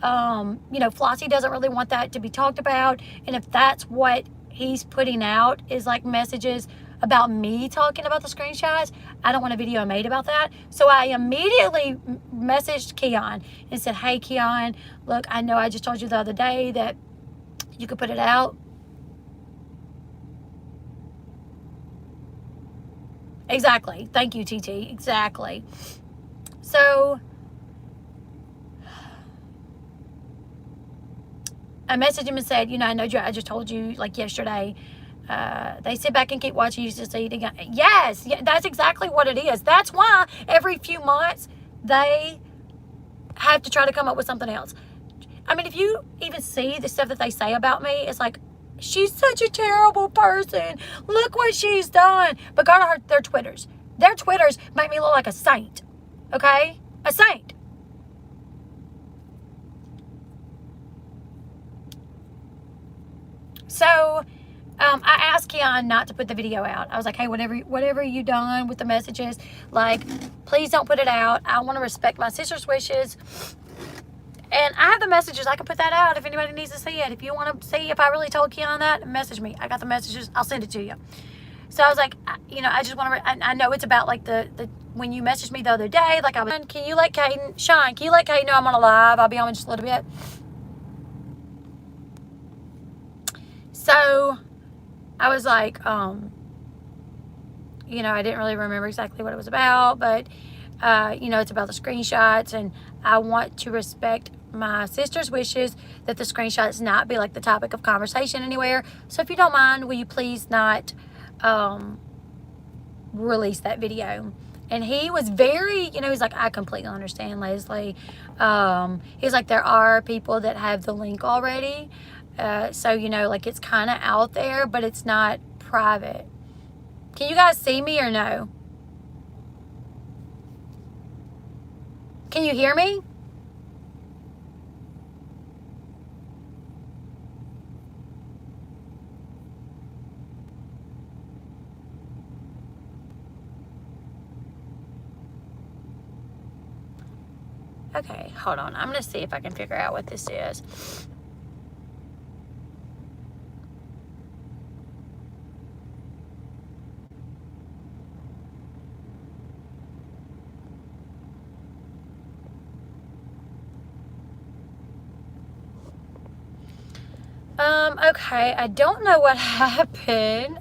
you know, Flossie doesn't really want that to be talked about. And if that's what he's putting out is like messages about me talking about the screenshots, I don't want a video made about that. So I immediately messaged Keon and said, hey, Keon, look, I know I just told you the other day that you could put it out. Exactly. Thank you, TT. Exactly. So I messaged him and said, you know, I know I just told you like yesterday. They sit back and keep watching you succeed again. Yes, that's exactly what it is. That's why every few months they have to try to come up with something else. I mean, if you even see the stuff that they say about me, it's like, she's such a terrible person. Look what she's done. But go to their Twitters. Their Twitters make me look like a saint. Okay? A saint. So I asked Keon not to put the video out. I was like, hey, whatever you done with the messages, like, please don't put it out. I want to respect my sister's wishes. And I have the messages. I can put that out if anybody needs to see it. If you want to see if I really told Keon that, message me. I got the messages. I'll send it to you. So I was like, you know, I just want to, I know it's about like the when you messaged me the other day, like I was, can you let Caden, Sean, can you let Caden know I'm on a live? I'll be on in just a little bit. So I was like, you know, I didn't really remember exactly what it was about, but, you know, it's about the screenshots, and I want to respect my sister's wishes that the screenshots not be like the topic of conversation anywhere. So if you don't mind, will you please not release that video? And he was very, you know, he's like, I completely understand, Leslie. He's like, there are people that have the link already. So, you know, like it's kind of out there, but it's not private. Can you guys see me or no? Can you hear me? Okay, hold on. I'm going to see if I can figure out what this is. Okay, I don't know what happened.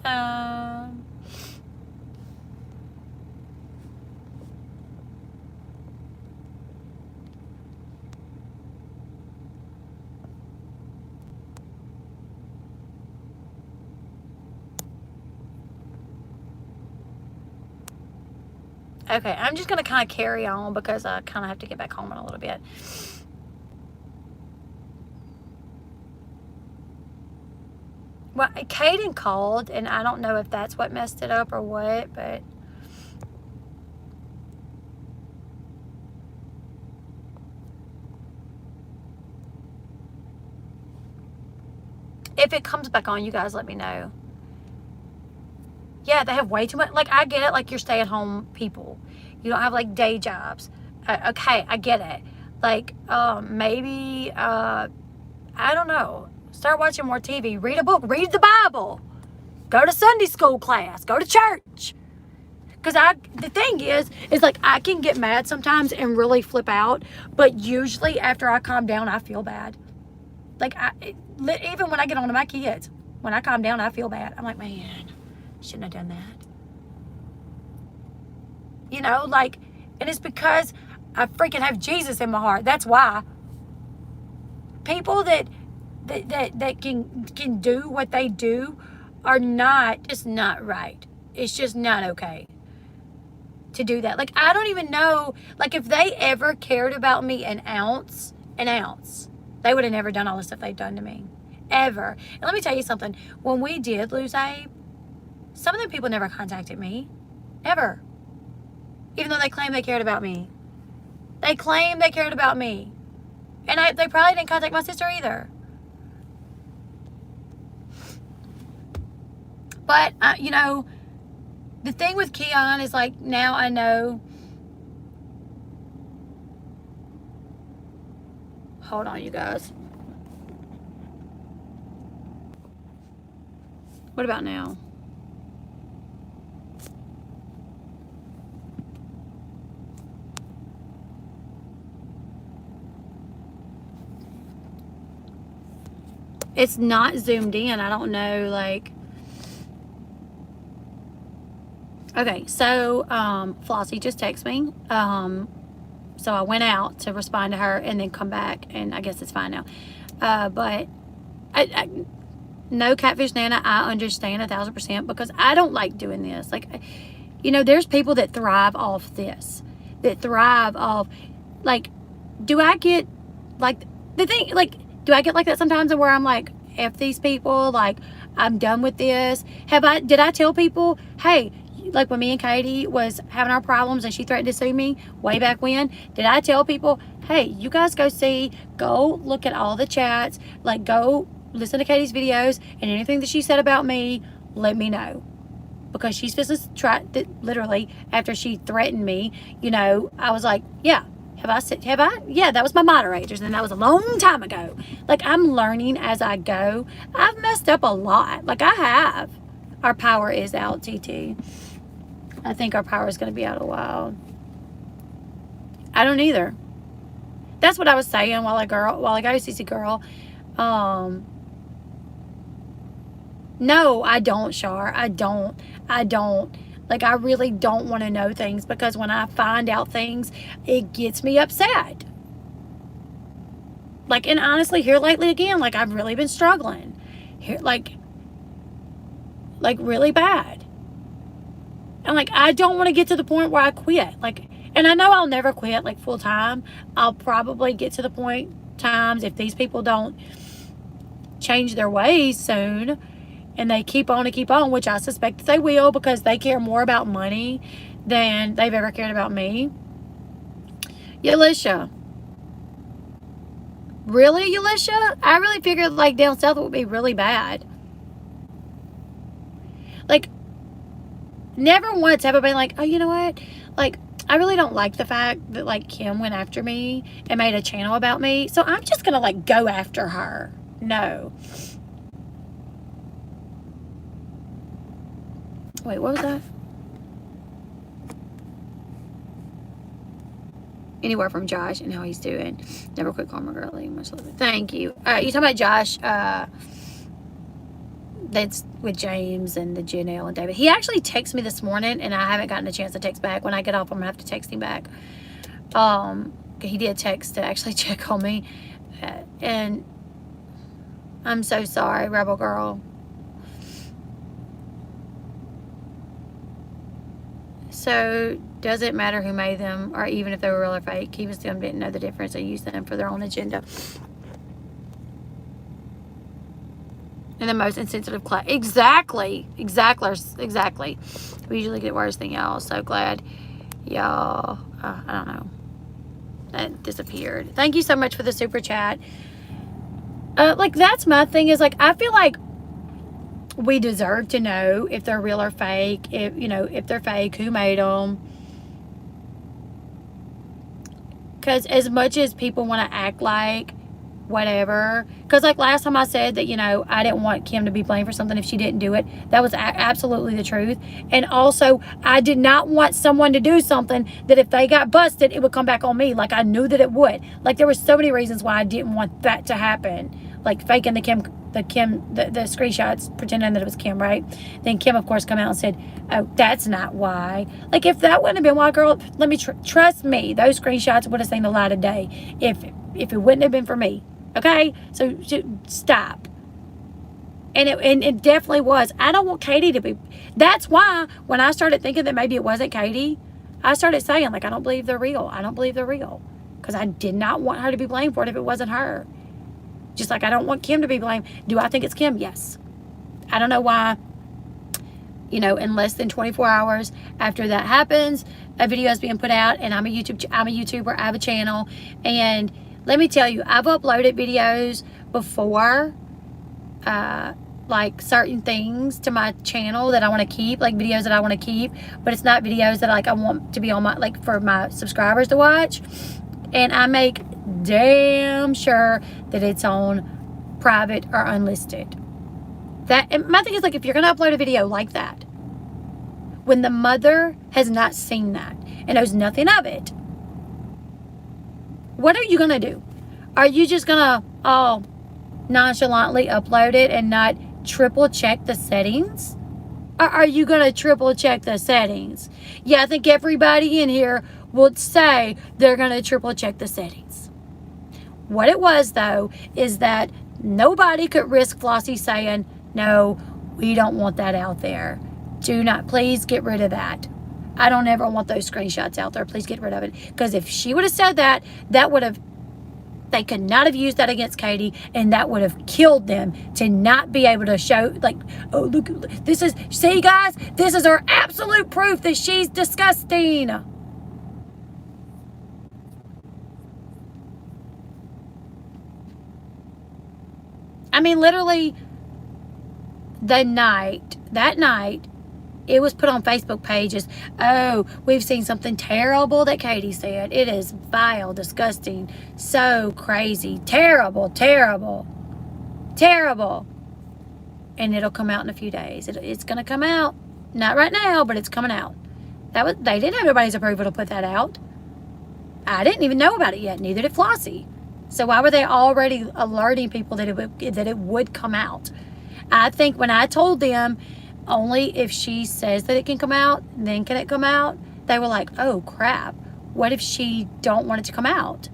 Okay, I'm just going to kind of carry on because I kind of have to get back home in a little bit. Well, Caden called, and I don't know if that's what messed it up or what, but... if it comes back on, you guys let me know. Yeah, they have way too much. Like, I get it. Like, you're stay-at-home people. You don't have, like, day jobs. Okay, I get it. Like, maybe, I don't know. Start watching more TV. Read a book. Read the Bible. Go to Sunday school class. Go to church. Because the thing is like, I can get mad sometimes and really flip out. But usually, after I calm down, I feel bad. Like, even when I get on to my kids, when I calm down, I feel bad. I'm like, man, shouldn't have done that. You know, like, and it's because I freaking have Jesus in my heart. That's why. People that can do what they do are not, just not right. It's just not okay to do that. Like, I don't even know, like, if they ever cared about me an ounce, they would have never done all the stuff they've done to me. Ever. And let me tell you something. When we did lose Abe, some of the people never contacted me. Ever. Even though they claimed they cared about me. They claimed they cared about me. And they probably didn't contact my sister either. But, you know, the thing with Keon is, like, now I know. Hold on, you guys. What about now? It's not zoomed in. I don't know, like... Okay, so Flossie just texted me. So I went out to respond to her and then come back, and I guess it's fine now. But no, Catfish Nana, I understand 1,000% because I don't like doing this. Like, you know, there's people that thrive off this, that thrive off, like, do I get, like, the thing, like, do I get like that sometimes where I'm like, F these people, like, I'm done with this? Did I tell people, hey, like when me and Katie was having our problems and she threatened to sue me way back when, did I tell people, hey, you guys go look at all the chats, like go listen to Katie's videos, and anything that she said about me, let me know. Because she's just literally, after she threatened me, you know, I was like, yeah, Yeah, that was my moderators, and that was a long time ago. Like, I'm learning as I go. I've messed up a lot. Like, I have. Our power is out, TT. I think our power is going to be out a while. I don't either. That's what I was saying while ago, CC girl. No, I don't, Shar. I don't. Like, I really don't want to know things, because when I find out things, it gets me upset. Like, and honestly, here lately again, like, I've really been struggling. Here, like really bad. And, like, I don't want to get to the point where I quit. Like, and I know I'll never quit, like, full time. I'll probably get to the point times, if these people don't change their ways soon, and they keep on, which I suspect that they will, because they care more about money than they've ever cared about me. Yalisha. Really, Yalisha? I really figured, like, down south it would be really bad. Like, never once have I been like, oh, you know what? Like, I really don't like the fact that, like, Kim went after me and made a channel about me, so I'm just gonna, like, go after her. No. Wait, what was that? Anywhere from Josh and how he's doing. Never quit calling my girlie. Much love. Thank you. You talking about Josh? That's with James and the Janelle and David. He actually texted me this morning, and I haven't gotten a chance to text back. When I get off, I'm gonna have to text him back. He did text to actually check on me, and I'm so sorry, Rebel Girl. So, does it matter who made them, or even if they were real or fake? Keep them didn't know the difference. They used them for their own agenda. And the most insensitive class. Exactly. We usually get worse than y'all. So glad y'all, I don't know, that disappeared. Thank you so much for the super chat. Like, that's my thing, is, like, I feel like we deserve to know if they're real or fake. If, you know, if they're fake, who made them. Because as much as people want to act like whatever, because, like, last time I said that, you know, I didn't want Kim to be blamed for something if she didn't do it. That was absolutely the truth. And also, I did not want someone to do something that if they got busted, it would come back on me. Like, I knew that it would. Like, there were so many reasons why I didn't want that to happen. Like, faking the screenshots, pretending that it was Kim, right? Then Kim, of course, come out and said, oh, that's not why. Like, if that wouldn't have been why, girl, let me trust me, those screenshots would have seen the light of day if it wouldn't have been for me. Okay? So stop. And it definitely was. I don't want Katie to be. That's why when I started thinking that maybe it wasn't Katie, I started saying, like, I don't believe they're real. Because I did not want her to be blamed for it if it wasn't her. Just like I don't want Kim to be blamed. Do I think it's Kim? Yes. I don't know why, you know, in less than 24 hours after that happens, a video is being put out, and I'm a YouTuber, I have a channel, and let me tell you, I've uploaded videos before, like certain things to my channel that I want to keep, like videos that I want to keep, but it's not videos that, like, I want to be on my, like, for my subscribers to watch, and I make damn sure that it's on private or unlisted. And my thing is, like, if you're gonna upload a video like that, when the mother has not seen that and knows nothing of it, what are you gonna do? Are you just gonna all nonchalantly upload it and not triple check the settings? Or are you gonna triple check the settings? Yeah, I think everybody in here would say they're gonna triple check the settings. What it was, though, is that nobody could risk Flossie saying, no, we don't want that out there. Do not, please get rid of that. I don't ever want those screenshots out there. Please get rid of it. Because if she would have said that, they could not have used that against Katie, and that would have killed them to not be able to show, like, oh, look, see, guys, this is our absolute proof that she's disgusting. I mean, literally, that night, it was put on Facebook pages. Oh, we've seen something terrible that Katie said. It is vile, disgusting, so crazy, terrible, terrible, terrible. And it'll come out in a few days. It's going to come out. Not right now, but it's coming out. They didn't have anybody's approval to put that out. I didn't even know about it yet. Neither did Flossie. So why were they already alerting people that it would come out? I think when I told them only if she says that it can come out, then can it come out, they were like, oh crap, what if she don't want it to come out?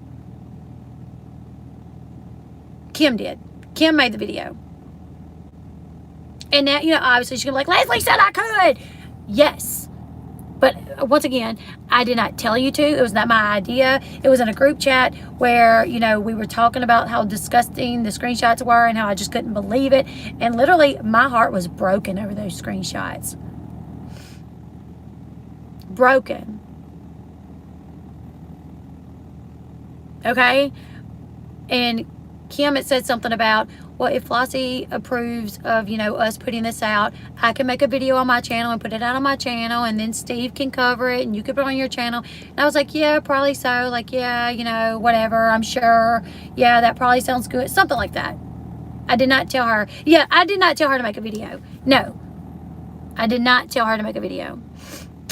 Kim did. Kim made the video. And now, obviously she's going to be like, Leslie said I could. Yes. But once again, I did not tell you to. It was not my idea. It was in a group chat where, we were talking about how disgusting the screenshots were and how I just couldn't believe it. And literally, my heart was broken over those screenshots. Broken. Okay? And Kim had said something about, well, if Flossie approves of, us putting this out, I can make a video on my channel and put it out on my channel, and then Steve can cover it and you can put it on your channel. And I was like, yeah, probably so. Like, yeah, whatever, I'm sure. Yeah, that probably sounds good. Something like that. I did not tell her. Yeah, I did not tell her to make a video. No, I did not tell her to make a video.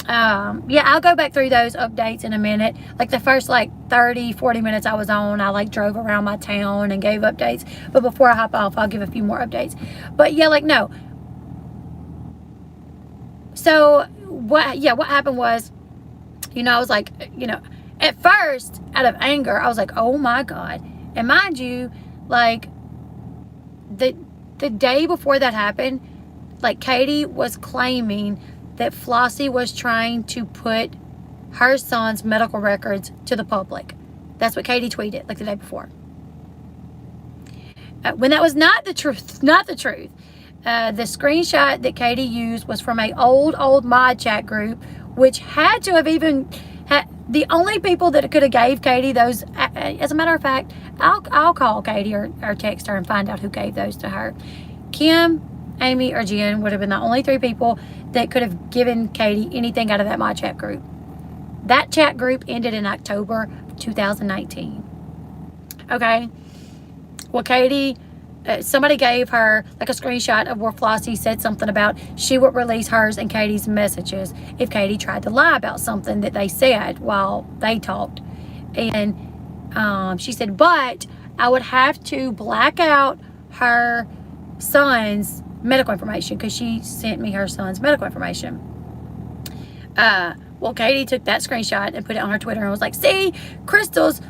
Yeah, I'll go back through those updates in a minute. Like the first 30, 40 minutes I was on, I drove around my town and gave updates. But before I hop off, I'll give a few more updates. But yeah, no. So what happened was, I was like, at first out of anger, I was like, oh my God. And mind you, the day before that happened, Katie was claiming that Flossie was trying to put her son's medical records to the public. That's what Katie tweeted the day before. When that was not the truth, the screenshot that Katie used was from an old mod chat group, which had to have even had the only people that could have gave Katie those. As a matter of fact, I'll call Katie or text her and find out who gave those to her. Kim, Amy, or Jen would have been the only 3 people that could have given Katie anything out of that mod chat group. That chat group ended in October 2019. Okay? Well, Katie, somebody gave her a screenshot of where Flossie said something about she would release hers and Katie's messages if Katie tried to lie about something that they said while they talked. And she said, but I would have to black out her son's medical information because she sent me her son's medical information. Well, Katie took that screenshot and put it on her Twitter and was like, see, Crystal's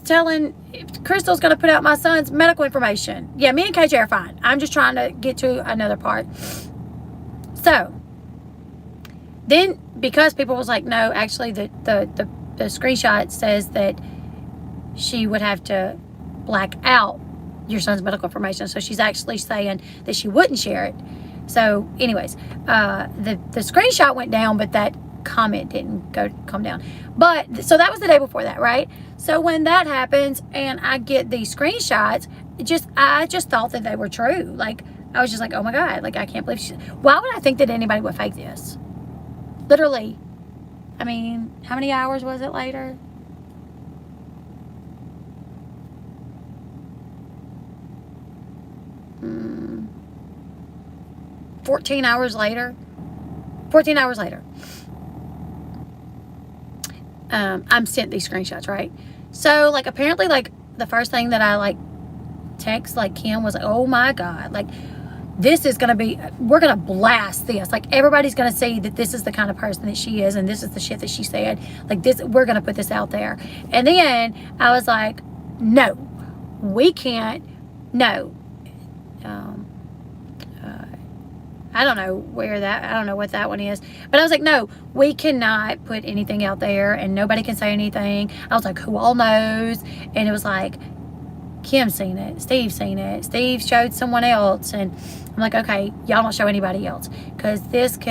telling, Crystal's going to put out my son's medical information. Yeah, me and KJ are fine. I'm just trying to get to another part. So then, because people was like, no, actually the screenshot says that she would have to black out your son's medical information. So she's actually saying that she wouldn't share it. So anyways, the screenshot went down, but that comment didn't come down. But so that was the day before that, right? So when that happens and I get these screenshots, I just thought that they were true. I was just like, oh my God, I can't believe why would I think that anybody would fake this? Literally, I mean, how many hours was it later? 14 hours later. 14 hours later. I'm sent these screenshots, right? So, apparently, the first thing that I, text, Kim was like, oh my God, this is going to be, we're going to blast this. Everybody's going to see that this is the kind of person that she is and this is the shit that she said. We're going to put this out there. And then I was like, no, we can't. No. I don't know I don't know what that one is. But I was like, no, we cannot put anything out there and nobody can say anything. I was like, who all knows? And it was like, Kim's seen it, Steve's seen it, Steve showed someone else. And I'm like, okay, y'all don't show anybody else. Because this is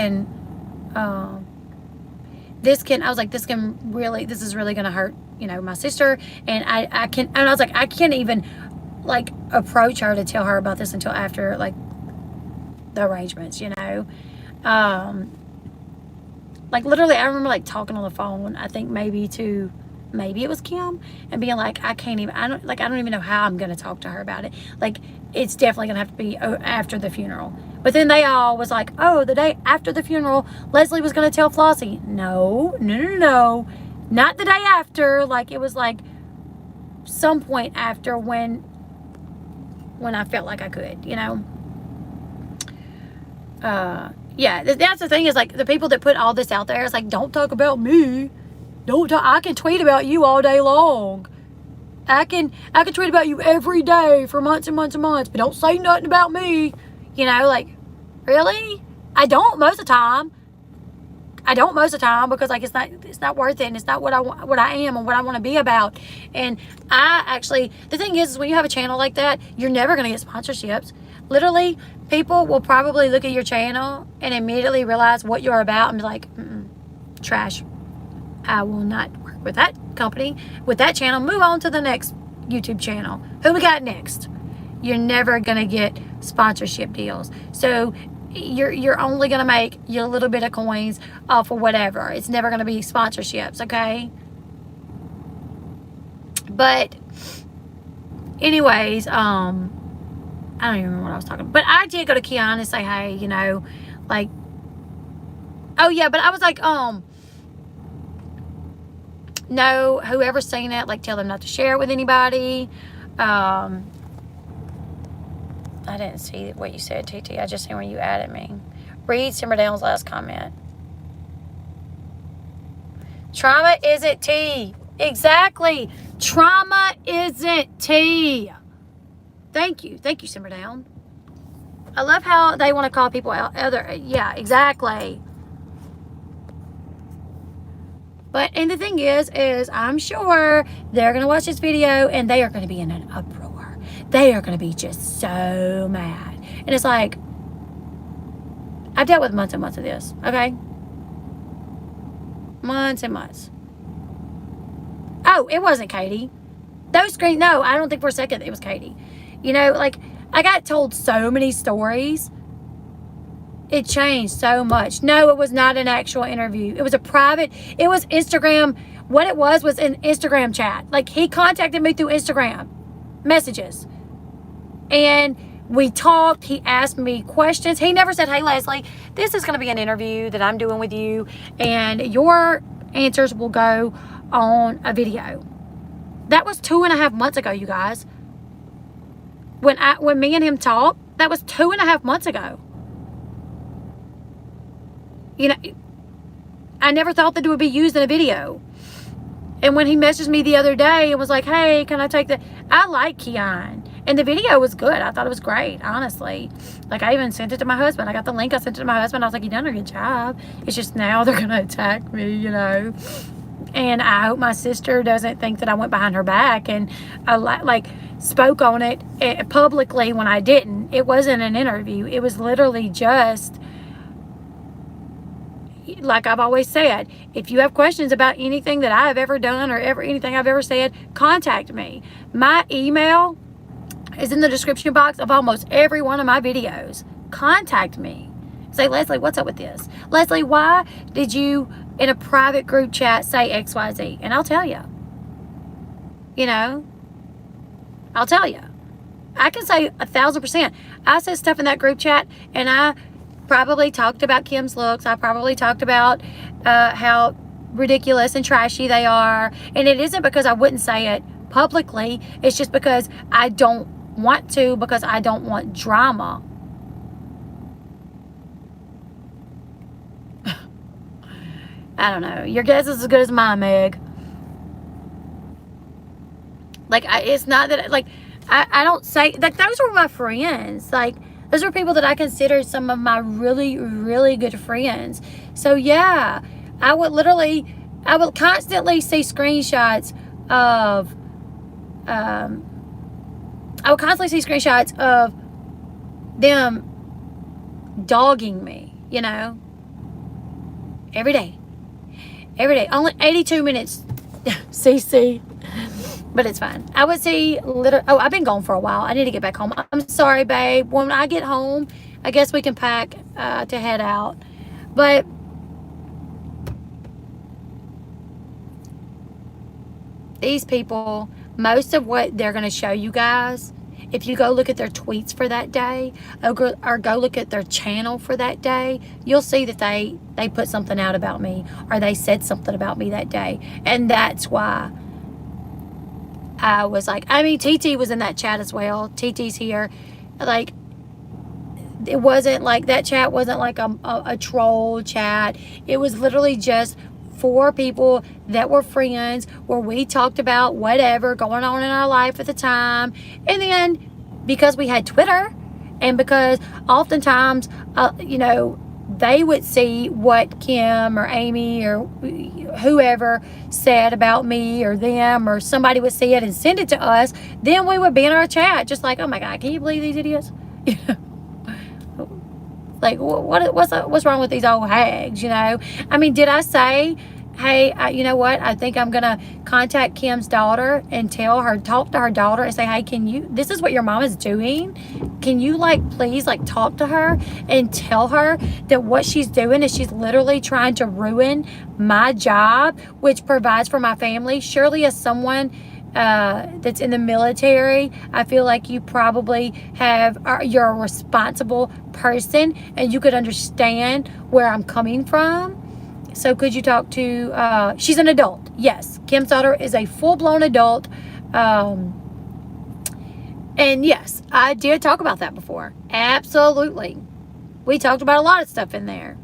really going to hurt, my sister. And I was like, I can't even, approach her to tell her about this until after, the arrangements, Like literally, I remember like talking on the phone, I think maybe it was Kim, and being like, I don't even know how I'm going to talk to her about it. Like, it's definitely going to have to be after the funeral. But then they all was like, oh, the day after the funeral, Leslie was going to tell Flossie. No. Not the day after. Like, it was like some point after when I felt like I could, you know. Yeah, that's the thing, is like the people that put all this out there, it's like, don't talk about me. I can tweet about you all day long. I can tweet about you every day for months and months and months, but don't say nothing about me. You know, like, really? I don't most of the time. Because like it's not worth it, and it's not what I am and what I want to be about. And the thing is when you have a channel like that, you're never going to get sponsorships. Literally, people will probably look at your channel and immediately realize what you're about and be like, trash. I will not work with that company, with that channel. Move on to the next YouTube channel. Who we got next? You're never going to get sponsorship deals. So you're only going to make your little bit of coins off of whatever. It's never going to be sponsorships, okay? But anyways, I don't even remember what I was talking about. But I did go to Keon and say, hey, you know, like, oh yeah, but I was like, no, whoever's saying that, like, tell them not to share it with anybody. I didn't see what you said, TT. I just seen when you added me. Read Simmerdale's last comment. Trauma isn't tea. Exactly. Trauma isn't tea. Thank you, Simmerdale. I love how they want to call people out. Yeah, exactly. But, and the thing is I'm sure they're going to watch this video and they are going to be in an uproar. They are going to be just so mad. And it's like, I've dealt with months and months of this, okay? Months and months. Oh, it wasn't Katie. No, I don't think for a second it was Katie. You know, like, I got told so many stories. It changed so much. No, it was not an actual interview. It was it was Instagram. What it was an Instagram chat. Like, he contacted me through Instagram messages. And we talked. He asked me questions. He never said, hey, Leslie, this is going to be an interview that I'm doing with you, and your answers will go on a video. That was 2.5 months ago, you guys. When me and him talked, that was 2.5 months ago. You know, I never thought that it would be used in a video. And when he messaged me the other day and was like, hey, can I take I like Keon. And the video was good. I thought it was great, honestly. Like, I even sent it to my husband. I got the link. I sent it to my husband. I was like, you done a good job. It's just now they're going to attack me, you know. And I hope my sister doesn't think that I went behind her back and like spoke on it publicly when I didn't. It wasn't an interview. It was literally just, like I've always said, if you have questions about anything that I have ever done or anything I've ever said, contact me. My email is in the description box of almost every one of my videos. Contact me. Say, Leslie, what's up with this? Leslie, why did you, in a private group chat, say XYZ? And I'll tell you. You know? I'll tell you. I can say 1,000%. I said stuff in that group chat, and I probably talked about Kim's looks. I probably talked about how ridiculous and trashy they are. And it isn't because I wouldn't say it publicly. It's just because I don't want to, because I don't want drama. I don't know. Your guess is as good as mine, Meg. Like, it's not that, like, I don't say, like, those were my friends. Like, those are people that I consider some of my really, really good friends. So, yeah, I would constantly see screenshots of, them dogging me, you know, every day. Only 82 minutes, CC. But it's fine. I would see I've been gone for a while. I need to get back home. I'm sorry, babe. When I get home, I guess we can pack to head out. But these people, most of what they're going to show you guys, if you go look at their tweets for that day, or go look at their channel for that day, you'll see that they put something out about me, or they said something about me that day. And that's why I was like, I mean, TT was in that chat as well. TT's here. Like, it wasn't like, that chat wasn't like a troll chat. It was literally just 4 people that were friends, where we talked about whatever going on in our life at the time. And then because we had Twitter, and because oftentimes you know, they would see what Kim or Amy or whoever said about me or them, or somebody would see it and send it to us, then we would be in our chat just like, oh my God, can you believe these idiots? Like, what's wrong with these old hags, you know? I mean, did I say, hey, you know what? I think I'm going to contact Kim's daughter and talk to her daughter and say, hey, this is what your mom is doing. Can you, like, please, like, talk to her and tell her that what she's doing is she's literally trying to ruin my job, which provides for my family. Surely, as someone that's in the military, I feel like you probably you're a responsible person and you could understand where I'm coming from. So could you talk to, she's an adult. Yes, Kim's daughter is a full-blown adult. And yes, I did talk about that before. Absolutely. We talked about a lot of stuff in there.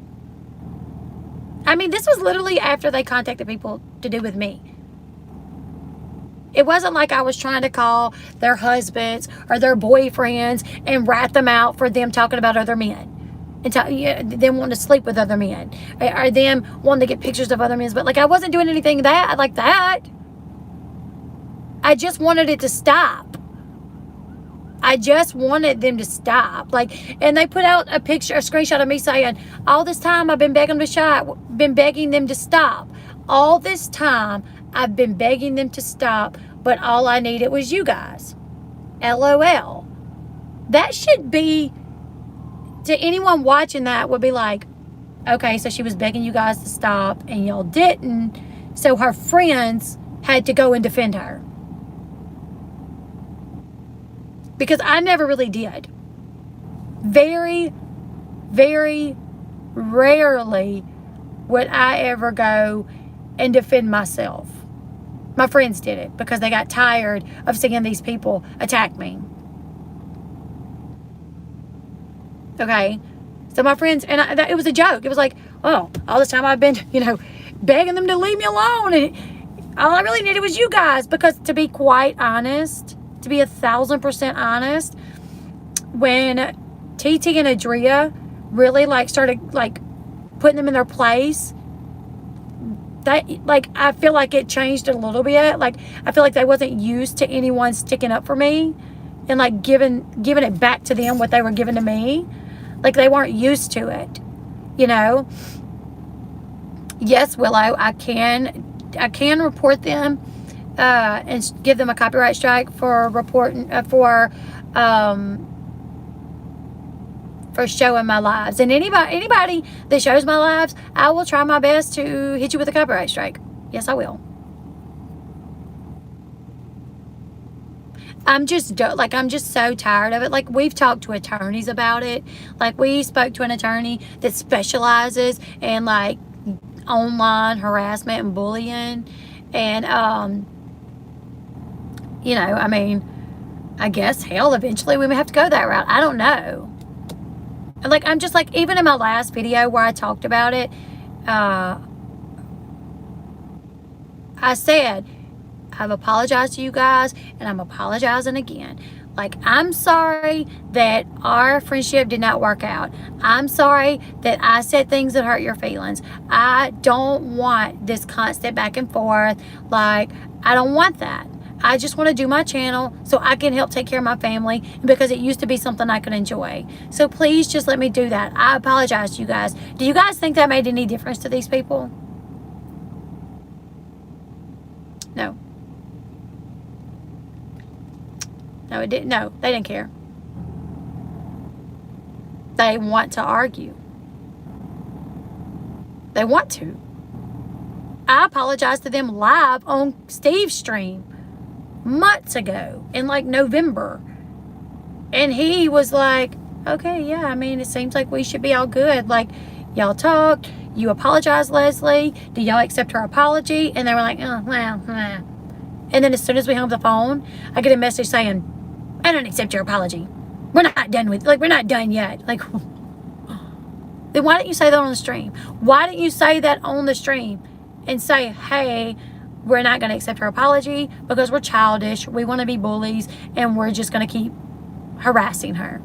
I mean, this was literally after they contacted people to do with me. It wasn't like I was trying to call their husbands or their boyfriends and rat them out for them talking about other men. And them wanting to sleep with other men. Or them wanting to get pictures of other men. But, like, I wasn't doing anything like that. I just wanted it to stop. I just wanted them to stop. Like, and they put out a screenshot of me saying, all this time I've been begging them to stop. All this time I've been begging them to stop, but all I needed was you guys. LOL. That should be, to anyone watching that, would be like, okay, so she was begging you guys to stop and y'all didn't, so her friends had to go and defend her. Because I never really did. Very, very rarely would I ever go and defend myself. My friends did it because they got tired of seeing these people attack me. Okay? So my friends, and it was a joke. It was like, oh, all this time I've been, begging them to leave me alone. And all I really needed was you guys. Because to be quite honest, to be 1,000% honest, when TT and Adria really started putting them in their place, I feel like it changed a little bit. Like, I feel like they wasn't used to anyone sticking up for me and giving it back to them what they were giving to me. Like, they weren't used to it, Yes, Willow, I can report them and give them a copyright strike for reporting for showing my lives. And anybody that shows my lives, I will try my best to hit you with a copyright strike. Yes, I will. I'm just so tired of it. Like, we've talked to attorneys about it. Like, we spoke to an attorney that specializes in online harassment and bullying. And I mean, I guess hell, eventually we may have to go that route. I don't know. I'm just even in my last video where I talked about it, I said, I've apologized to you guys, and I'm apologizing again. I'm sorry that our friendship did not work out. I'm sorry that I said things that hurt your feelings. I don't want this constant back and forth. I don't want that. I just want to do my channel so I can help take care of my family, because it used to be something I could enjoy. So please just let me do that. I apologize to you guys. Do you guys think that made any difference to these people? No. No, it didn't. No, they didn't care. They want to argue. They want to. I apologized to them live on Steve's stream months ago in like November. And he was like, okay, yeah, I mean, it seems like we should be all good. Like, y'all talked, you apologized, Leslie. Do y'all accept her apology? And they were like, oh, well. And then as soon as we hung up the phone, I get a message saying, I don't accept your apology. We're not done with, like, we're not done yet. Like, then why didn't you say that on the stream? Why didn't you say that on the stream and say, hey, we're not going to accept her apology because we're childish, we want to be bullies, and we're just going to keep harassing her.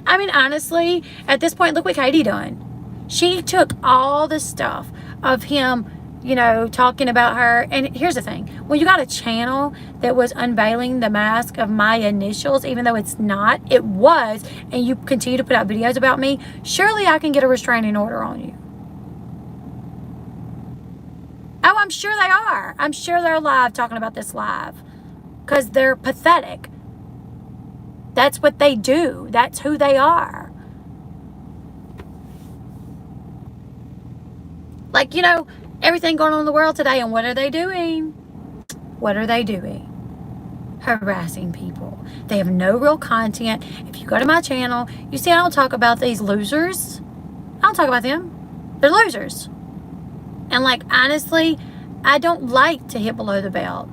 I mean, honestly, at this point, look what Katie done. She took all the stuff of him, you know, talking about her. And here's the thing. When you got a channel that was unveiling the mask of my initials, even though it's not, it was, and you continue to put out videos about me, surely I can get a restraining order on you. Oh, I'm sure they are. I'm sure they're live talking about this live. Because they're pathetic. That's what they do. That's who they are. Like, you know, everything going on in the world today, and what are they doing? What are they doing? Harassing people. They have no real content. If you go to my channel, you see I don't talk about these losers. I don't talk about them. They're losers. And like, honestly, I don't like to hit below the belt.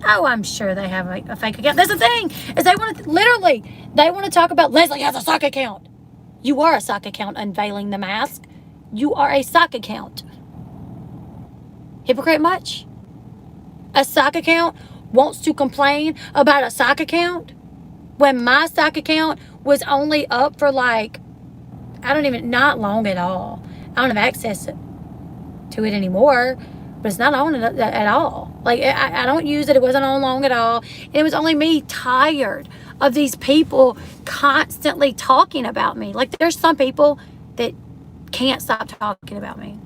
Oh, I'm sure they have a fake account. That's the thing, is they want to, literally, they want to talk about Leslie has a sock account. You are a sock account unveiling the mask. You are a sock account. Hypocrite much? A sock account wants to complain about a sock account when my sock account was only up for like, not long at all. I don't have access to it anymore. But it's not on at all. Like, I don't use it. It wasn't on long at all. And it was only me tired of these people constantly talking about me. Like, there's some people that can't stop talking about me.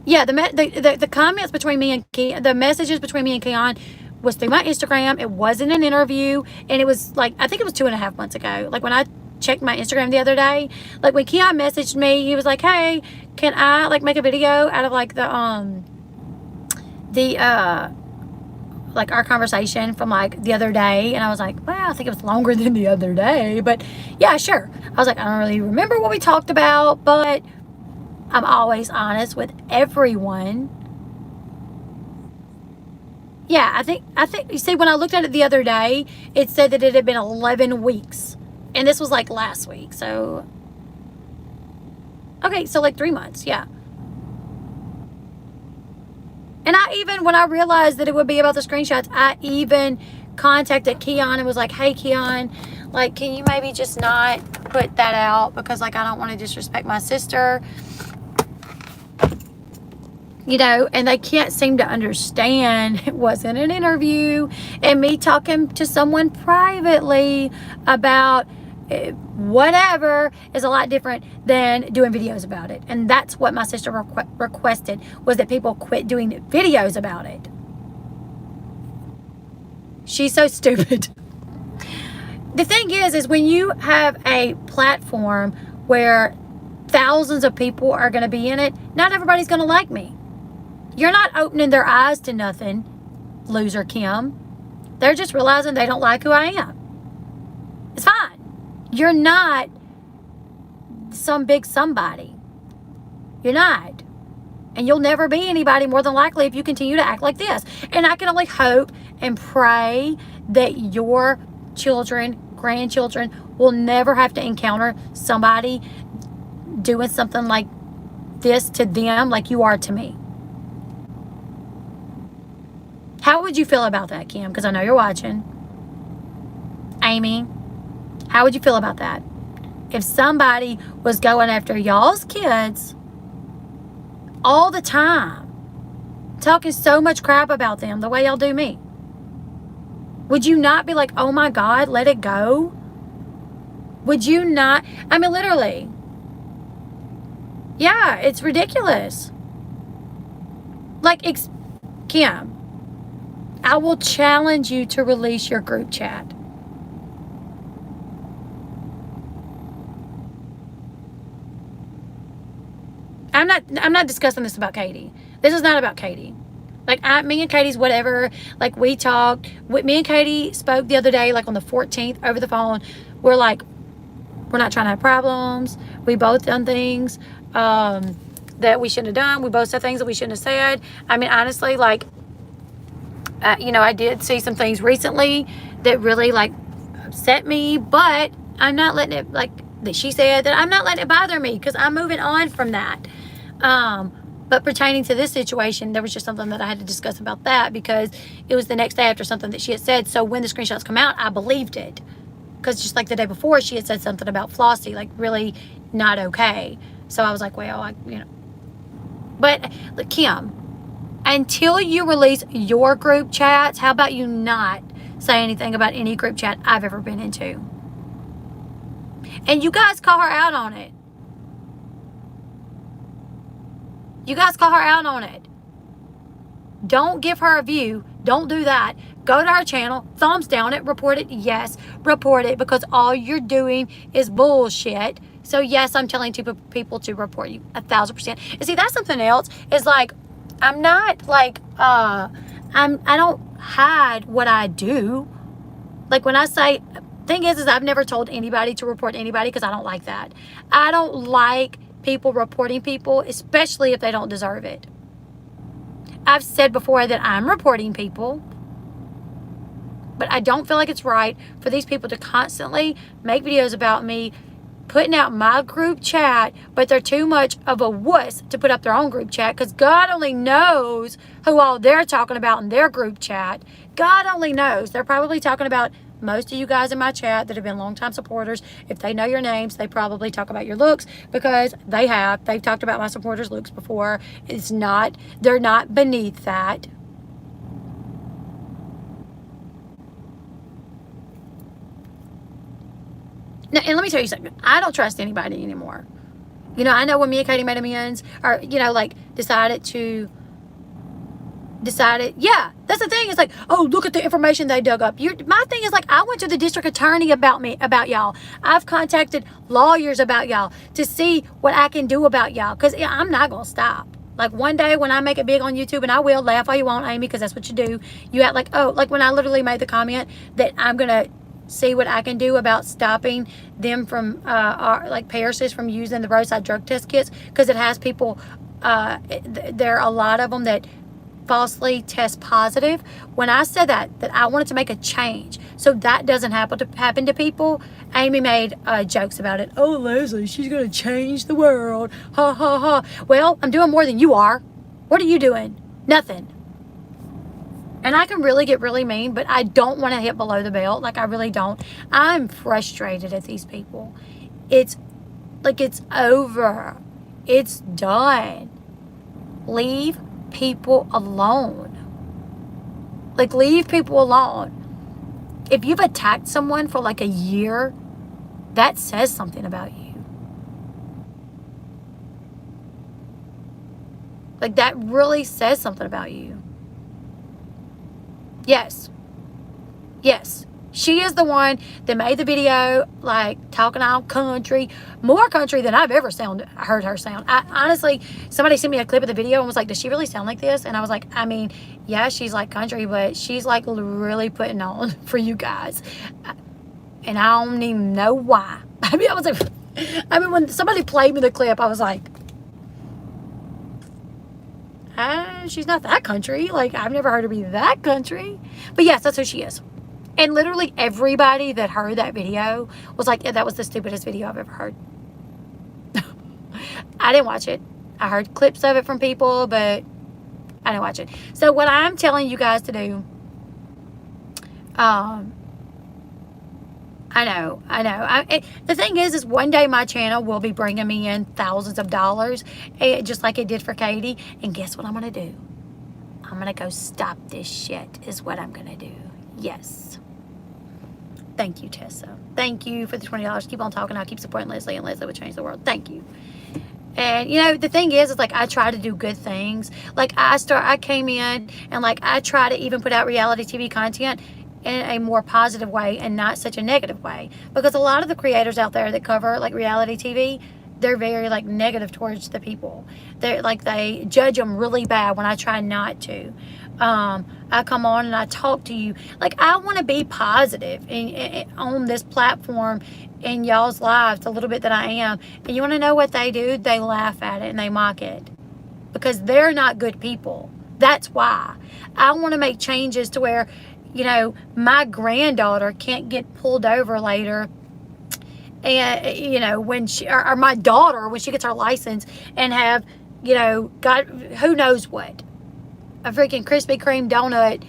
Yeah, the comments between me and Keon, the messages between me and Keon was through my Instagram. It wasn't an interview. And it was like, I think it was 2.5 months ago. Like, when I checked my Instagram the other day, like when Keon messaged me, he was like, hey, can I like make a video out of like like our conversation from like the other day? And I was like, well, I think it was longer than the other day, but yeah, sure. I was like, I don't really remember what we talked about, but I'm always honest with everyone. Yeah, I think you see, when I looked at it the other day, it said that it had been 11 weeks. And this was like last week, so. Okay, so like 3 months, yeah. And I even, when I realized that it would be about the screenshots, I even contacted Keon and was like, hey, Keon, like, can you maybe just not put that out? Because, like, I don't want to disrespect my sister. You know, and they can't seem to understand it wasn't an interview. And me talking to someone privately about whatever is a lot different than doing videos about it. And that's what my sister requested, was that people quit doing videos about it. She's so stupid. The thing is when you have a platform where thousands of people are going to be in it, not everybody's going to like me. You're not opening their eyes to nothing, loser Kim. They're just realizing they don't like who I am. It's fine. You're not some big somebody. You're not. And you'll never be anybody more than likely if you continue to act like this. And I can only hope and pray that your children, grandchildren, will never have to encounter somebody doing something like this to them like you are to me. How would you feel about that, Kim? Because I know you're watching. Amy, how would you feel about that? If somebody was going after y'all's kids all the time, talking so much crap about them the way y'all do me, would you not be like, oh my God, let it go? Would you not? I mean, literally. Yeah, it's ridiculous. Like, Kim, I will challenge you to release your group chat. I'm not discussing this about Katie. This is not about Katie. Like, me and Katie's whatever. Like, we talked. Me and Katie spoke the other day, like on the 14th over the phone. We're like, we're not trying to have problems. We both done things that we shouldn't have done. We both said things that we shouldn't have said. I mean, honestly, like, you know, I did see some things recently that really, like, upset me. But I'm not letting it, like, that she said that I'm not letting it bother me because I'm moving on from that. But pertaining to this situation, there was just something that I had to discuss about that because it was the next day after something that she had said. So when the screenshots come out, I believed it. Because just like the day before, she had said something about Flossie, like really not okay. So I was like, well, you know. But look, Kim, until you release your group chats, how about you not say anything about any group chat I've ever been into? And you guys call her out on it. You guys call her out on it. Don't give her a view. Don't do that. Go to her channel, thumbs down it, report it. Yes, report it because all you're doing is bullshit. So yes, I'm telling people to report you 1,000%. And see, that's something else. Is like, I'm not like, I don't hide what I do. Like when I say, thing is I've never told anybody to report anybody because I don't like that. I don't like people reporting people, especially if they don't deserve it. I've said before that I'm reporting people, but I don't feel like it's right for these people to constantly make videos about me putting out my group chat, but they're too much of a wuss to put up their own group chat because God only knows who all they're talking about in their group chat. God only knows. They're probably talking about most of you guys in my chat that have been longtime supporters. If they know your names, they probably talk about your looks because they've talked about my supporters' looks before. They're not beneath that. Now, and let me tell you something. I don't trust anybody anymore. You know, I know when me and Katie made amends, or, you know, like decided, yeah, that's the thing. It's like, oh, look at the information they dug up. My thing is like, I went to the district attorney about y'all. I've contacted lawyers about y'all to see what I can do about y'all. Because I'm not going to stop. Like one day when I make it big on YouTube, and I will, laugh all you want, Amy, because that's what you do. You act like, oh, like when I literally made the comment that I'm going to see what I can do about stopping them from, like Paris's from using the roadside drug test kits. Because it has people, there are a lot of them that falsely test positive. When I said that I wanted to make a change so that doesn't happen to people, Amy made jokes about it. Oh, Leslie, she's gonna change the world, ha ha ha. Well, I'm doing more than you are. What are you doing? Nothing. And I can really get really mean, but I don't want to hit below the belt. Like, I really don't. I'm frustrated at these people. It's like, it's over. It's done. Leave people alone. Like, leave people alone. If you've attacked someone for like a year, that says something about you. Like, that really says something about you. Yes. She is the one that made the video, like, talking all country. More country than I've ever heard her sound. Honestly, somebody sent me a clip of the video and was like, does she really sound like this? And I was like, I mean, yeah, she's like country, but she's like really putting on for you guys. And I don't even know why. I mean, when somebody played me the clip, I was like, she's not that country. Like, I've never heard her be that country. But yes, that's who she is. And literally everybody that heard that video was like, yeah, that was the stupidest video I've ever heard. I didn't watch it. I heard clips of it from people, but I didn't watch it. So what I'm telling you guys to do, I know. The thing is one day my channel will be bringing me in thousands of dollars, just like it did for Katie. And guess what I'm going to do? I'm going to go stop this shit is what I'm going to do. Yes. Thank you, Tessa. Thank you for the $20. Keep on talking. I'll keep supporting Leslie, and Leslie would change the world. Thank you. And you know, the thing is like I try to do good things. Like I came in and like I try to even put out reality TV content in a more positive way and not such a negative way. Because a lot of the creators out there that cover like reality TV, they're very like negative towards the people. They're like they judge them really bad when I try not to. I come on and I talk to you. Like I want to be positive on this platform in y'all's lives, the little bit that I am. And you want to know what they do? They laugh at it and they mock it because they're not good people. That's why I want to make changes to where, you know, my granddaughter can't get pulled over later. And, you know, when she, or my daughter, when she gets her license and have, you know, God, who knows what, a freaking Krispy Kreme donut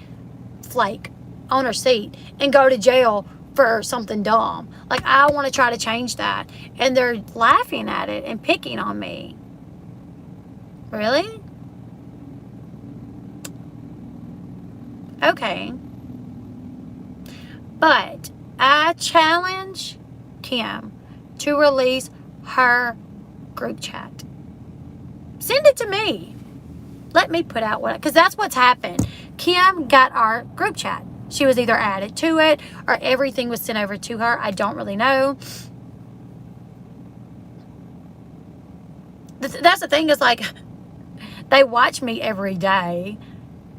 flake on her seat and go to jail for something dumb. Like, I want to try to change that. And they're laughing at it and picking on me. Really? Okay. But I challenge Kim to release her group chat. Send it to me. Let me put out what, because that's what's happened. Kim got our group chat. She was either added to it or everything was sent over to her. I don't really know. That's the thing is like, they watch me every day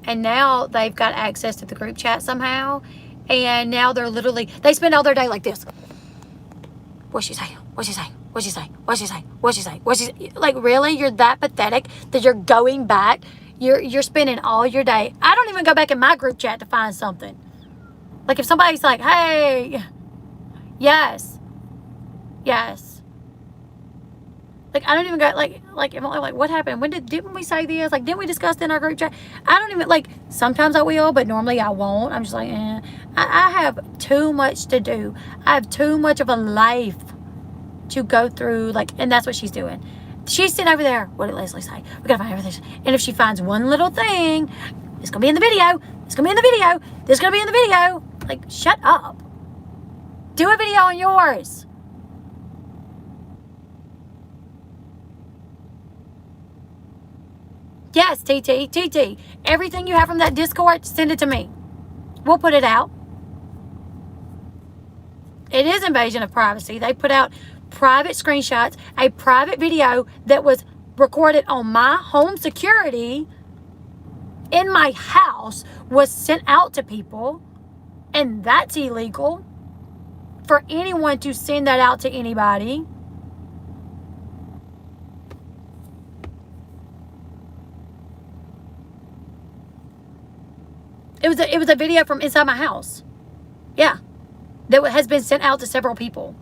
and now they've got access to the group chat somehow. And now they're literally, they spend all their day like this. What'd she say? What'd she say? What'd she say? What'd she say? What'd she say? What'd she say? Like, really? You're that pathetic that you're going back? You're spending all your day. I don't even go back in my group chat to find something. Like, if somebody's like, hey, yes. Like, I don't even go, like, if I'm like, what happened? Didn't we say this? Like, didn't we discuss in our group chat? I don't even, like, sometimes I will, but normally I won't. I'm just like, I have too much to do. I have too much of a life to go through, like, and that's what she's doing. She's sitting over there. What did Leslie say? We gotta find everything. And if she finds one little thing, it's gonna be in the video. It's gonna be in the video. This is gonna be in the video. Like, shut up. Do a video on yours. Yes, TT. Everything you have from that Discord, send it to me. We'll put it out. It is invasion of privacy. They put out private screenshots, a private video that was recorded on my home security in my house was sent out to people, and that's illegal for anyone to send that out to anybody. It was a video from inside my house. Yeah. That has been sent out to several people.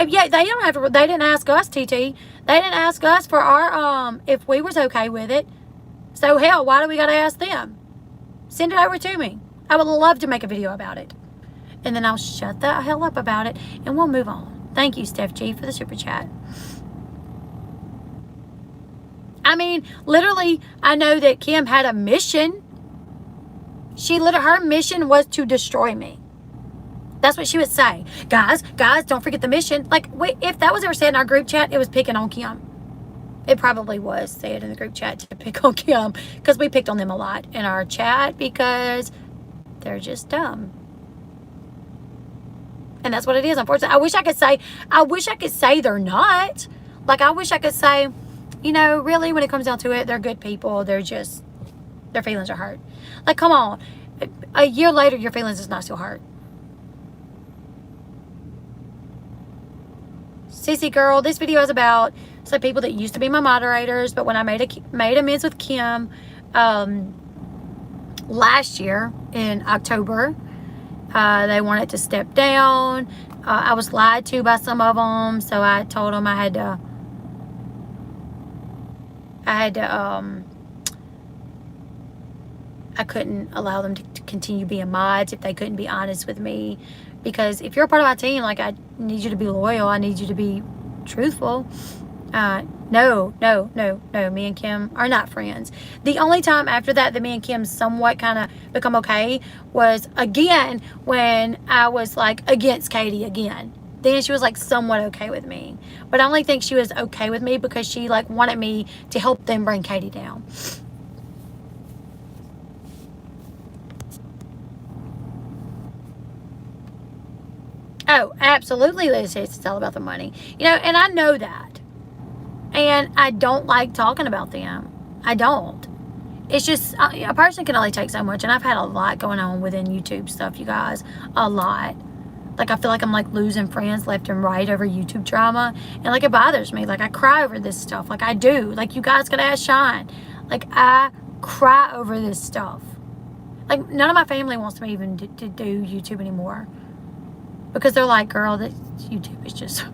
Yeah, they don't have to, they didn't ask us, TT. They didn't ask us for our, if we was okay with it. So hell, why do we gotta ask them? Send it over to me. I would love to make a video about it. And then I'll shut the hell up about it and we'll move on. Thank you, Steph G, for the super chat. I mean, literally, I know that Kim had a mission. Her mission was to destroy me. That's what she would say. Guys, don't forget the mission. Like, wait, if that was ever said in our group chat, it was picking on Kim. It probably was said in the group chat to pick on Kim, because we picked on them a lot in our chat because they're just dumb. And that's what it is, unfortunately. I wish I could say they're not. Like, I wish I could say, you know, really, when it comes down to it, they're good people. They're just, their feelings are hurt. Like, come on. A year later, your feelings is not still hurt. Cece girl, this video is about some people that used to be my moderators, but when I made amends with Kim last year in October, they wanted to step down. I was lied to by some of them, so I told them I couldn't allow them to continue being mods if they couldn't be honest with me. Because if you're a part of my team, like, I need you to be loyal. I need you to be truthful. No, no, no, no. Me and Kim are not friends. The only time after that me and Kim somewhat kind of become okay was again when I was like against Katie again. Then she was like somewhat okay with me. But I only think she was okay with me because she like wanted me to help them bring Katie down. Oh, absolutely, Liz. It's all about the money. You know, and I know that. And I don't like talking about them. I don't. It's just, a person can only take so much. And I've had a lot going on within YouTube stuff, you guys. A lot. Like, I feel like I'm, like, losing friends left and right over YouTube drama. And, like, it bothers me. Like, I cry over this stuff. Like, I do. Like, you guys gotta ask Shine. Like, I cry over this stuff. Like, none of my family wants me even to do YouTube anymore. Because they're like, girl, that YouTube is just,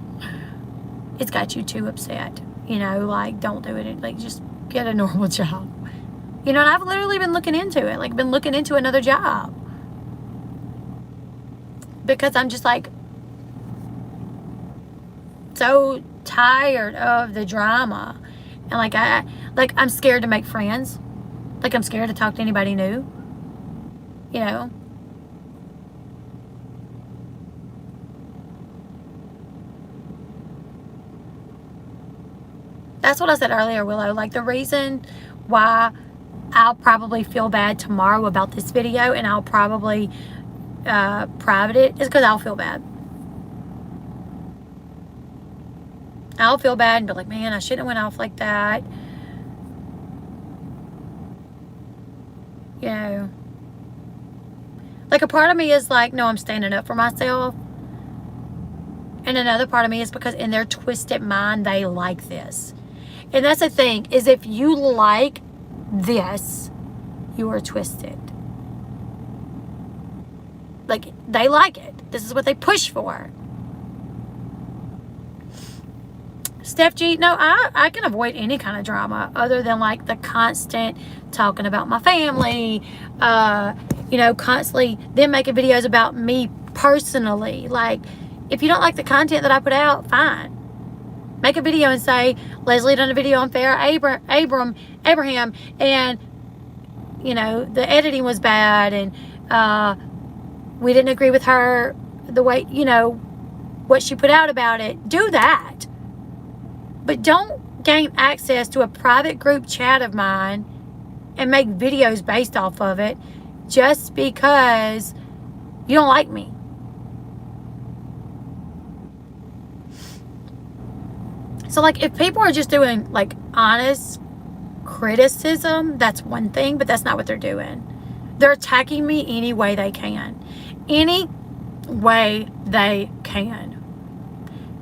it's got you too upset. You know, like, don't do it. Like, just get a normal job. You know, and I've literally been looking into it. Like, been looking into another job. Because I'm just, like, so tired of the drama. And, like, I'm scared to make friends. Like, I'm scared to talk to anybody new. You know? That's what I said earlier, Willow. Like, the reason why I'll probably feel bad tomorrow about this video and I'll probably private it is because I'll feel bad. I'll feel bad and be like, man, I shouldn't have went off like that. You know. Like, a part of me is like, no, I'm standing up for myself. And another part of me is because in their twisted mind, they like this. And that's the thing, is if you like this, you are twisted. Like, they like it. This is what they push for. Steph G, no, I can avoid any kind of drama other than, like, the constant talking about my family, you know, constantly them making videos about me personally. Like, if you don't like the content that I put out, fine. Make a video and say, Leslie done a video on Farrah Abraham, and, you know, the editing was bad, and we didn't agree with her, the way, you know, what she put out about it. Do that. But don't gain access to a private group chat of mine and make videos based off of it just because you don't like me. So, like, if people are just doing, like, honest criticism, that's one thing, but that's not what they're doing. They're attacking me any way they can. Any way they can.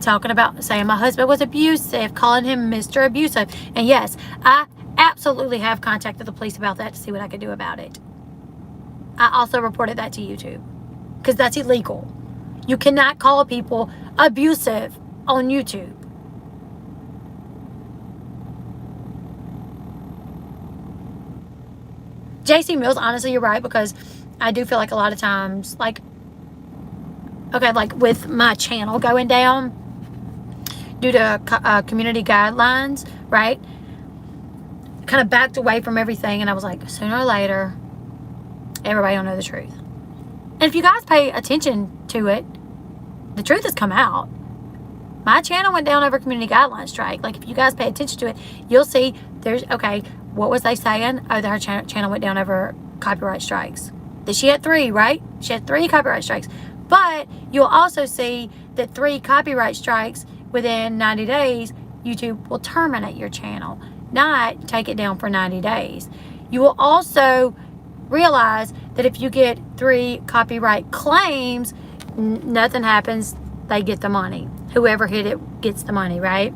Talking about saying my husband was abusive, calling him Mr. Abusive. And yes, I absolutely have contacted the police about that to see what I could do about it. I also reported that to YouTube because that's illegal. You cannot call people abusive on YouTube. JC Mills, honestly, you're right, because I do feel like a lot of times, like, okay, like with my channel going down due to community guidelines, right? Kind of backed away from everything, and I was like, sooner or later, everybody will know the truth. And if you guys pay attention to it, the truth has come out. My channel went down over community guidelines strike. Like, if you guys pay attention to it, you'll see there's, okay, what was they saying? Oh, her channel went down over copyright strikes. That she had 3, right? She had 3 copyright strikes. But you'll also see that 3 copyright strikes within 90 days, YouTube will terminate your channel, not take it down for 90 days. You will also realize that if you get 3 copyright claims, nothing happens. They get the money. Whoever hit it gets the money, right?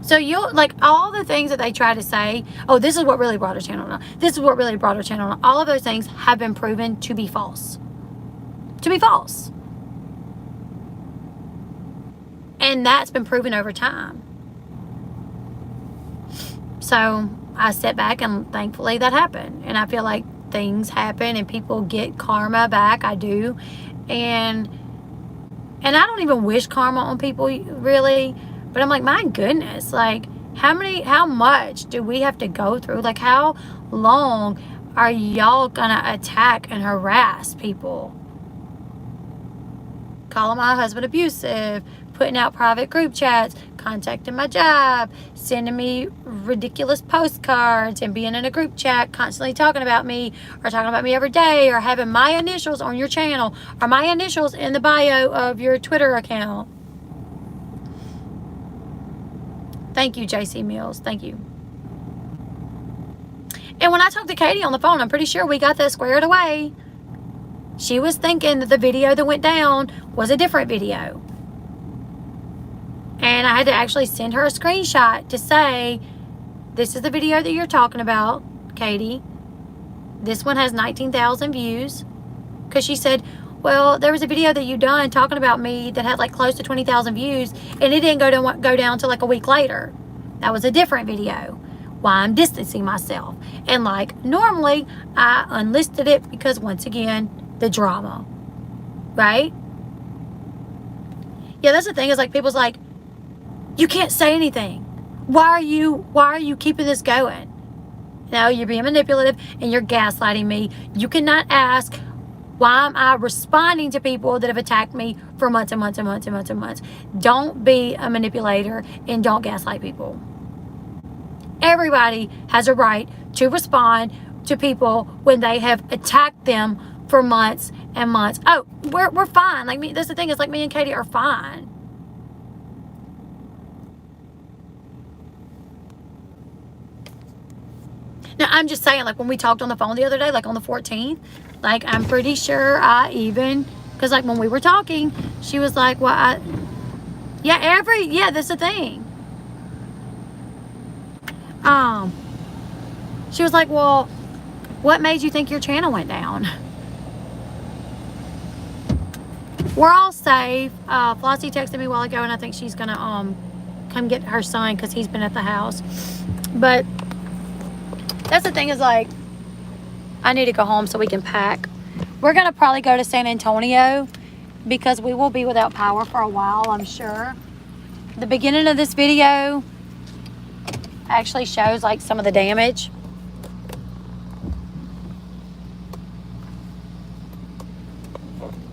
So you'll, like, all the things that they try to say, oh, this is what really brought her channel down. This is what really brought her channel down. All of those things have been proven to be false. To be false. And that's been proven over time. So I sat back and thankfully that happened. And I feel like things happen and people get karma back. I do. And I don't even wish karma on people, really. But I'm like, my goodness, like, how much do we have to go through? Like, how long are y'all gonna attack and harass people? Calling my husband abusive, putting out private group chats, contacting my job, sending me ridiculous postcards, and being in a group chat constantly talking about me, or talking about me every day, or having my initials on your channel, or my initials in the bio of your Twitter account. Thank you, JC Mills. Thank you. And when I talked to Katie on the phone, I'm pretty sure we got that squared away. She was thinking that the video that went down was a different video. And I had to actually send her a screenshot to say, this is the video that you're talking about, Katie. This one has 19,000 views. Because she said, well, there was a video that you done talking about me that had like close to 20,000 views, and it didn't go down till like a week later. That was a different video. Why I'm distancing myself. And like normally I unlisted it because, once again, the drama. Right? Yeah, that's the thing, is like people's like, you can't say anything. Why are you keeping this going? No, you're being manipulative and you're gaslighting me. You cannot ask, why am I responding to people that have attacked me for months and months and months and months and months? Don't be a manipulator and don't gaslight people. Everybody has a right to respond to people when they have attacked them for months and months. Oh, we're fine. Like me, that's the thing, is like me and Katie are fine. Now, I'm just saying, like, when we talked on the phone the other day, like on the 14th, like, I'm pretty sure because, like, when we were talking, she was like, well, yeah, that's the thing. She was like, well, what made you think your channel went down? We're all safe. Flossie texted me a while ago, and I think she's gonna, come get her son because he's been at the house. But that's the thing, is like, I need to go home so we can pack. We're going to probably go to San Antonio because we will be without power for a while, I'm sure. The beginning of this video actually shows like some of the damage.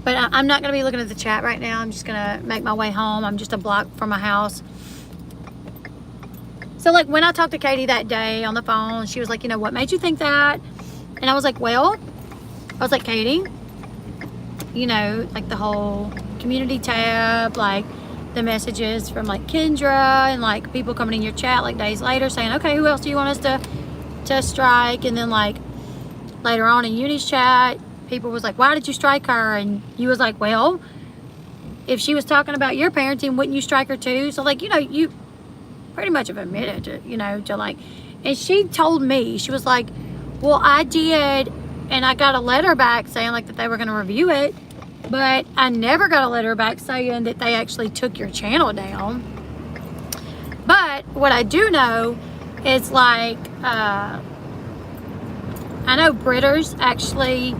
But I'm not going to be looking at the chat right now. I'm just going to make my way home. I'm just a block from my house. So, like, when I talked to Katie that day on the phone, she was like, you know, what made you think that? And I was like, well, Katie, you know, like the whole community tab, like the messages from like Kendra and like people coming in your chat like days later saying, okay, who else do you want us to strike? And then like later on in Uni's chat, people was like, why did you strike her? And you was like, well, if she was talking about your parenting, wouldn't you strike her too? So, like, you know, you pretty much have admitted to, you know, to like, and she told me, she was like, well, I did, and I got a letter back saying like that they were going to review it, but I never got a letter back saying that they actually took your channel down. But what I do know is like, I know Britters actually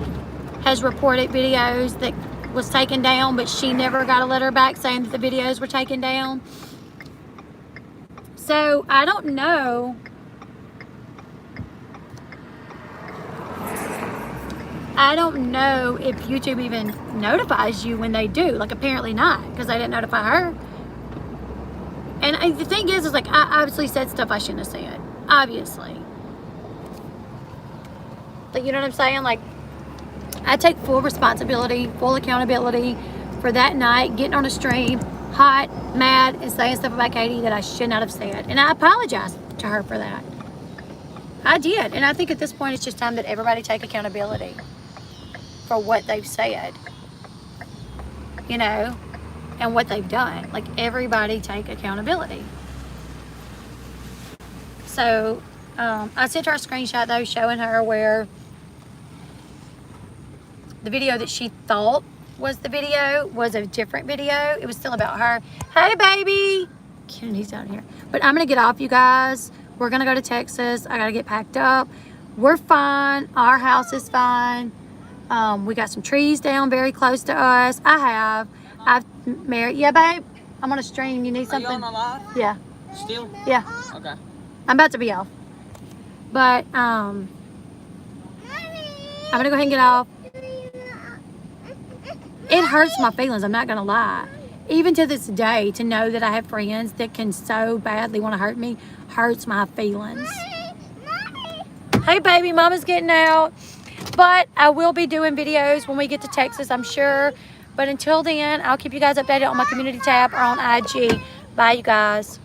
has reported videos that was taken down, but she never got a letter back saying that the videos were taken down. So I don't know. I don't know if YouTube even notifies you when they do. Like, apparently not, because they didn't notify her. And the thing is like, I obviously said stuff I shouldn't have said. Obviously. Like, you know what I'm saying? Like, I take full responsibility, full accountability for that night, getting on a stream, hot, mad, and saying stuff about Katie that I should not have said. And I apologize to her for that. I did. And I think at this point, it's just time that everybody take accountability for what they've said, you know, and what they've done. Like, everybody take accountability. So, I sent her a screenshot, though, showing her where the video that she thought was the video was a different video. It was still about her. Hey, baby. Kennedy's down here. But I'm going to get off, you guys. We're going to go to Texas. I got to get packed up. We're fine. Our house is fine. We got some trees down very close to us. I've married. Yeah, babe. I'm on a stream. You need something? Are you on a live? Yeah. Still? Yeah, Okay. I'm about to be off. But I'm gonna go ahead and get off. It hurts my feelings, I'm not gonna lie. Even to this day, to know that I have friends that can so badly want to hurt me hurts my feelings. Hey baby, mama's getting out. But I will be doing videos when we get to Texas, I'm sure. But until then, I'll keep you guys updated on my community tab or on IG. Bye, you guys.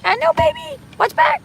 I know, baby. Watch back.